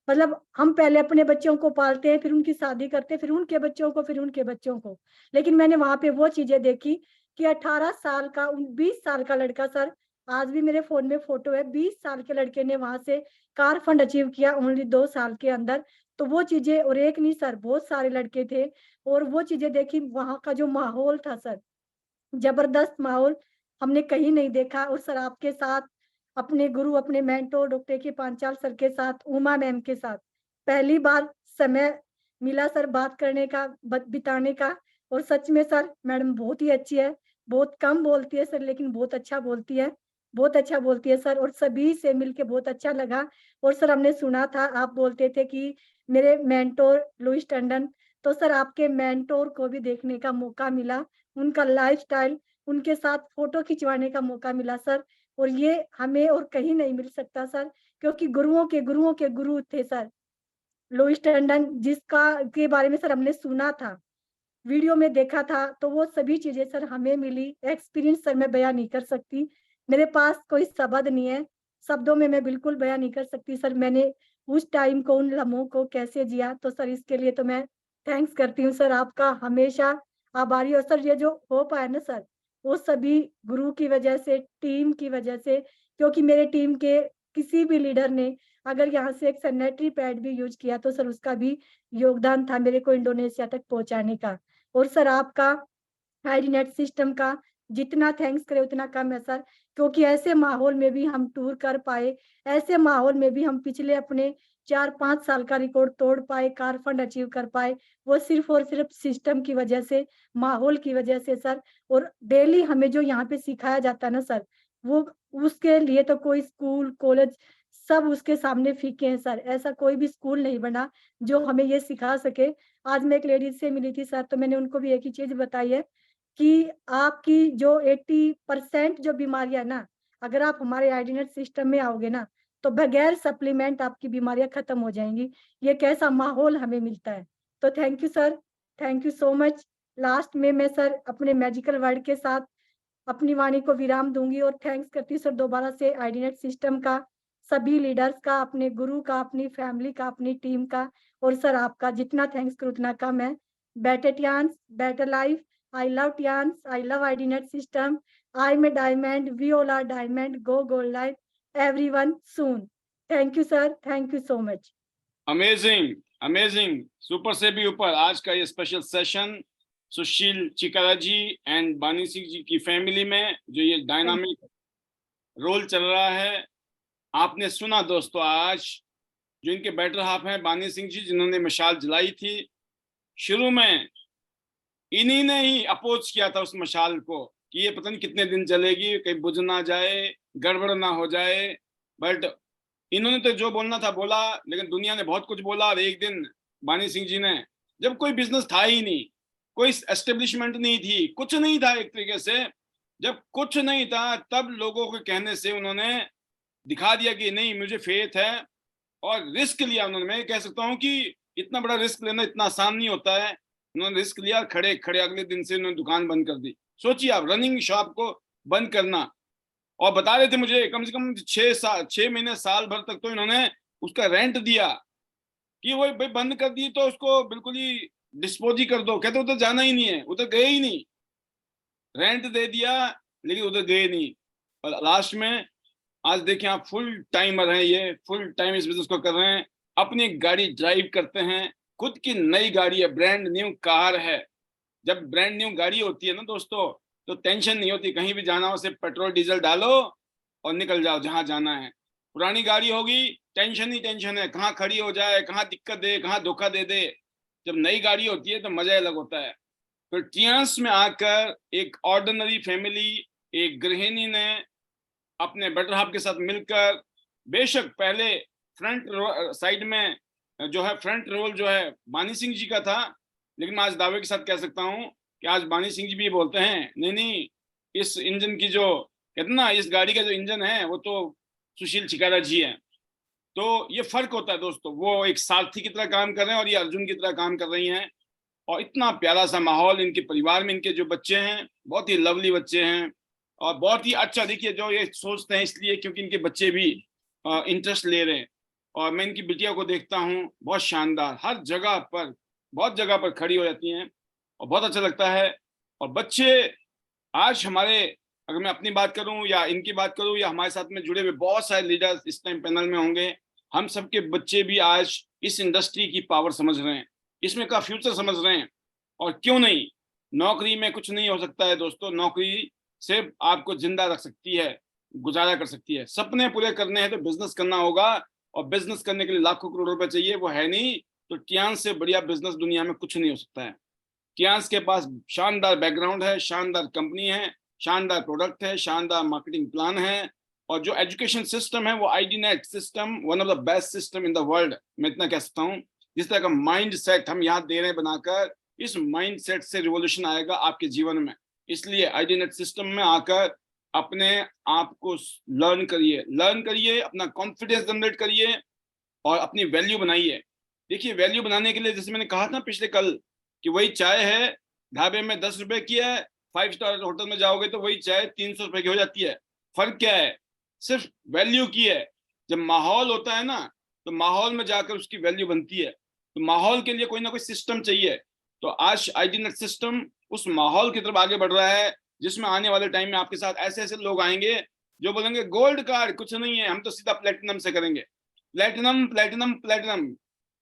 मतलब हम पहले अपने बच्चों को पालते हैं, फिर उनकी शादी करते हैं, फिर उनके बच्चों को, फिर उनके बच्चों को। लेकिन मैंने वहां पे वो चीजें देखी कि 18 साल का 20 साल का लड़का सर, आज भी मेरे फोन में फोटो है, 20 साल के लड़के ने वहां से कार फंड अचीव किया ओनली 2 साल के अंदर। तो वो चीजें, और एक नहीं सर, बहुत सारे लड़के थे, और वो चीजें देखी, वहां का जो माहौल था सर, जबरदस्त माहौल हमने कहीं नहीं देखा। और सर आपके साथ, अपने गुरु, अपने मेंटोर डॉक्टर के पांचाल सर के साथ, उमा मैम के साथ पहली बार समय मिला सर बात करने का, बिताने का। और सच में सर मैडम बहुत ही अच्छी है, बहुत कम बोलती है सर, लेकिन बहुत अच्छा बोलती है, बहुत अच्छा बोलती है सर। और सभी से मिलके बहुत अच्छा लगा। और सर हमने सुना था, आप बोलते थे कि मेरे मेंटोर लुइस टंडन, तो सर आपके मेंटोर को भी देखने का मौका मिला, उनका लाइफस्टाइल, उनके साथ फोटो खिंचवाने का मौका मिला सर। और ये हमें और कहीं नहीं मिल सकता सर, क्योंकि गुरुओं के गुरु थे सर लुइस टंडन, जिसका के बारे में सर हमने सुना था, वीडियो में देखा था, तो वो सभी चीजें सर हमें मिली। एक्सपीरियंस सर मैं बयां नहीं कर सकती, मेरे पास कोई शब्द नहीं है, शब्दों में मैं बिल्कुल बयां नहीं कर सकती सर मैंने उस टाइम को, उन लम्हों को कैसे जिया। तो सर इसके लिए तो मैं थैंक्स करती हूँ सर, आपका हमेशा आभारी। और सर ये जो हो पाया ना सर, वो सभी गुरु की वजह से, टीम की वजह से, क्योंकि मेरे टीम के किसी भी लीडर ने अगर यहाँ से एक सैनिटरी पैड भी यूज किया, तो सर उसका भी योगदान था मेरे को इंडोनेशिया तक पहुंचाने का। और सर आपका आईडी नेट सिस्टम का जितना थैंक्स करें उतना कम है सर, क्योंकि ऐसे माहौल में भी हम टूर कर पाए, ऐसे माहौल में भी हम पिछले अपने 4-5 साल का रिकॉर्ड तोड़ पाए, कार फंड अचीव कर पाए, वो सिर्फ और सिर्फ सिस्टम की वजह से, माहौल की वजह से सर। और डेली हमें जो यहाँ पे सिखाया जाता है ना सर, वो उसके लिए तो कोई स्कूल कॉलेज सब उसके सामने फीके हैं सर, ऐसा कोई भी स्कूल नहीं बना जो हमें ये सिखा सके। आज मैं एक लेडीज से मिली थी सर, तो मैंने उनको भी एक ही चीज बताई है कि आपकी जो 80% जो बीमारियां ना, अगर आप हमारे आईडीनेट सिस्टम में आओगे ना, तो बगैर सप्लीमेंट आपकी बीमारियां खत्म हो जाएंगी। ये कैसा माहौल हमें मिलता है। तो thank you sir, thank you so much. Last में मैं सर अपने मैजिकल वर्ड के साथ अपनी वाणी को विराम दूंगी, और थैंक्स करती हूँ सर दोबारा से आईडीनेट सिस्टम का, सभी लीडर्स का, अपने गुरु का, अपनी फैमिली का, अपनी टीम का। और सर आपका जितना थैंक्स करूँ उतना कम है। Better Tiens, better life, I love Tiens, I love IDNet system, I am a diamond, we all are diamond, go gold life, everyone soon. Thank you sir, thank you so much. Amazing, amazing, super से भी ऊपर। आज का ये special session Sushil Chikara ji and Bani Singh जी की फैमिली में जो ये डायनामिक रोल चल रहा है, आपने सुना दोस्तों। आज जो इनके बेटर हाफ हैं बानी सिंह जी, जिन्होंने मिसाल जलाई थी, शुरू में इन्हीं ने ही अपोज किया था उस मशाल को कि ये पता नहीं कितने दिन चलेगी, कहीं बुझ ना जाए, गड़बड़ ना हो जाए। बट इन्होंने तो जो बोलना था बोला, लेकिन दुनिया ने बहुत कुछ बोला। और एक दिन बानी सिंह जी ने, जब कोई बिजनेस था ही नहीं, कोई एस्टेब्लिशमेंट नहीं थी, कुछ नहीं था एक तरीके से, जब कुछ नहीं था, तब लोगों के कहने से उन्होंने दिखा दिया कि नहीं मुझे फेथ है, और रिस्क लिया उन्होंने। मैं कह सकता हूँ कि इतना बड़ा रिस्क लेना इतना आसान नहीं होता है। उन्होंने रिस्क लिया, खड़े खड़े अगले दिन से उन्होंने दुकान बंद कर दी। सोचिए आप, रनिंग शॉप को बंद करना। और बता रहे थे मुझे कम से कम 6 महीने साल भर तक तो इन्होंने उसका रेंट दिया कि वो भाई बंद कर दी तो उसको बिल्कुल ही डिस्पोज ही कर दो। कहते उधर जाना ही नहीं है, उधर गए ही नहीं, रेंट दे दिया लेकिन उधर गए नहीं। और लास्ट में आज देखिए आप, फुल टाइमर हैं, ये फुल टाइम इस बिजनेस को कर रहे हैं, अपनी गाड़ी ड्राइव करते हैं, खुद की नई गाड़ी है, ब्रांड न्यू कार है। जब ब्रांड न्यू गाड़ी होती है ना दोस्तों, तो टेंशन नहीं होती, कहीं भी जाना हो सिर्फ पेट्रोल डीजल डालो और निकल जाओ जहां जाना है। पुरानी गाड़ी होगी, टेंशन ही टेंशन है, कहाँ खड़ी हो जाए, कहाँ दिक्कत दे, कहाँ धोखा दे दे। जब नई गाड़ी होती है तो मजा अलग होता है। तो टियांस में आकर एक ऑर्डिनरी फैमिली, एक गृहिणी ने अपने बेटर हाफ के साथ मिलकर, बेशक पहले फ्रंट साइड में जो है फ्रंट रोल जो है बानी सिंह जी का था, लेकिन मैं आज दावे के साथ कह सकता हूं कि आज बानी सिंह जी भी बोलते हैं नहीं नहीं, इस इंजन की जो कहते ना, इस गाड़ी का जो इंजन है वो तो सुशील चिकारा जी है। तो ये फर्क होता है दोस्तों, वो एक सारथी की तरह काम कर रहे हैं और ये अर्जुन की तरह काम कर रही हैं। और इतना प्यारा सा माहौल इनके परिवार में, इनके जो बच्चे हैं बहुत ही लवली बच्चे हैं और बहुत ही अच्छा। देखिए जो ये सोचते हैं इसलिए क्योंकि इनके बच्चे भी इंटरेस्ट ले रहे हैं। और मैं इनकी बिटिया को देखता हूँ, बहुत शानदार, हर जगह पर बहुत जगह पर खड़ी हो जाती हैं और बहुत अच्छा लगता है। और बच्चे आज हमारे, अगर मैं अपनी बात करूं या इनकी बात करूं या हमारे साथ में जुड़े हुए बहुत सारे लीडर्स इस टाइम पैनल में होंगे, हम सबके बच्चे भी आज इस इंडस्ट्री की पावर समझ रहे हैं, इसमें का फ्यूचर समझ रहे हैं। और क्यों नहीं, नौकरी में कुछ नहीं हो सकता है दोस्तों, नौकरी सिर्फ आपको जिंदा रख सकती है, गुजारा कर सकती है। सपने पूरे करने हैं तो बिजनेस करना होगा, और बिजनेस करने के लिए लाखों करोड़ रुपए चाहिए, वो है नहीं। तो टियांस से बढ़िया बिजनेस दुनिया में कुछ नहीं हो सकता है। टियांस के पास शानदार बैकग्राउंड है, शानदार कंपनी है, शानदार प्रोडक्ट है, शानदार मार्केटिंग प्लान है, और जो एजुकेशन सिस्टम है वो IDNet system, one of the best system in the world, मैं इतना कह सकता हूँ। जिस तरह का माइंड सेट हम यहाँ दे रहे हैं बनाकर, इस माइंड सेट से रिवॉल्यूशन आएगा आपके जीवन में। इसलिए आईडीनेट सिस्टम में आकर अपने आप को लर्न करिए, अपना कॉन्फिडेंस जनरेट करिए और अपनी वैल्यू बनाइए। देखिए वैल्यू बनाने के लिए, जैसे मैंने कहा था पिछले कल, कि वही चाय है ढाबे में 10 रुपए की है, 5 स्टार होटल में जाओगे तो वही चाय 300 रुपए की हो जाती है। फर्क क्या है? सिर्फ वैल्यू की है। जब माहौल होता है ना, तो माहौल में जाकर उसकी वैल्यू बनती है। तो माहौल के लिए कोई ना कोई सिस्टम चाहिए। तो आज आईडीनेट सिस्टम उस माहौल की तरफ आगे बढ़ रहा है, जिसमें आने वाले टाइम में आपके साथ ऐसे ऐसे लोग आएंगे जो बोलेंगे गोल्ड कार्ड कुछ नहीं है, हम तो सीधा प्लेटिनम से करेंगे। Platinum platinum platinum.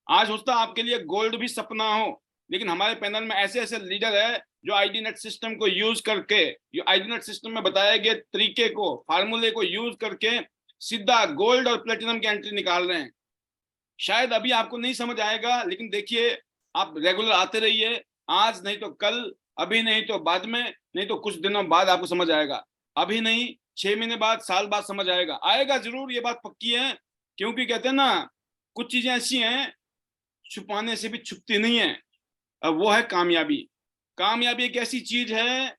आज होता आपके लिए गोल्ड भी सपना हो, लेकिन हमारे पैनल में ऐसे ऐसे लीडर है जो आईडीनेट सिस्टम को यूज करके, जो आईडीनेट सिस्टम में बताए गए तरीके को, फार्मूले को यूज करके सीधा गोल्ड और प्लेटिनम की एंट्री निकाल रहे हैं। शायद अभी आपको नहीं समझ आएगा, लेकिन देखिए आप रेगुलर आते रहिए, आज नहीं तो कल, अभी नहीं तो बाद में, नहीं तो कुछ दिनों बाद आपको समझ आएगा। अभी नहीं, 6 महीने बाद, साल बाद समझ आएगा, आएगा जरूर, ये बात पक्की है। क्योंकि कहते हैं ना, कुछ चीजें ऐसी हैं छुपाने से भी छुपती नहीं है। अब वो है कामयाबी। कामयाबी एक ऐसी चीज है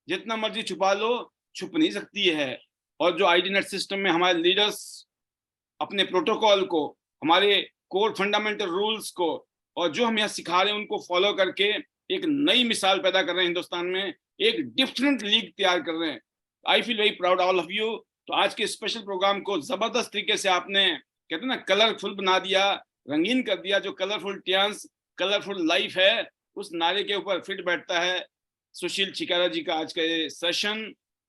जितना मर्जी छुपा लो, छुप नहीं सकती है। और जो आईडीनेट सिस्टम में हमारे लीडर्स अपने प्रोटोकॉल को, हमारे कोर फंडामेंटल रूल्स को, और जो हम यहाँ सिखा रहे हैं उनको फॉलो करके एक नई मिसाल पैदा कर रहे हैं हिंदुस्तान में, एक डिफरेंट लीग तैयार कर रहे हैं। I feel very proud all of you. तो आज के स्पेशल प्रोग्राम को जबरदस्त तरीके से आपने, कहते हैं ना, कलरफुल बना दिया, रंगीन कर दिया। जो कलरफुल टियांस, कलरफुल लाइफ है, उस नारे के ऊपर फिट बैठता है सुशील चिकारा जी का आज का ये सेशन।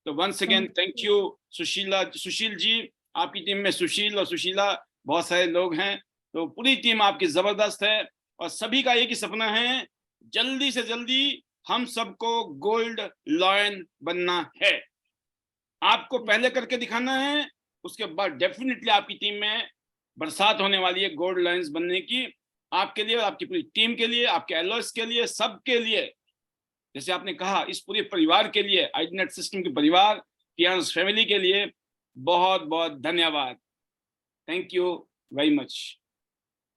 तो once again thank you Sushil ji. आपकी टीम में सुशील और सुशीला बहुत सारे लोग हैं, तो पूरी टीम आपकी जबरदस्त है। और सभी का एक ही सपना है, जल्दी से जल्दी हम सबको गोल्ड लॉयन बनना है। आपको पहले करके दिखाना है, उसके बाद डेफिनेटली आपकी टीम में बरसात होने वाली है गोल्ड लॉयंस बनने की। आपके लिए, आपकी पूरी टीम के लिए, आपके एलर्स के लिए, सबके लिए, जैसे आपने कहा, इस पूरे परिवार के लिए, आईडीनेट सिस्टम के परिवार, टियांस फैमिली के लिए बहुत बहुत धन्यवाद। Thank you very much.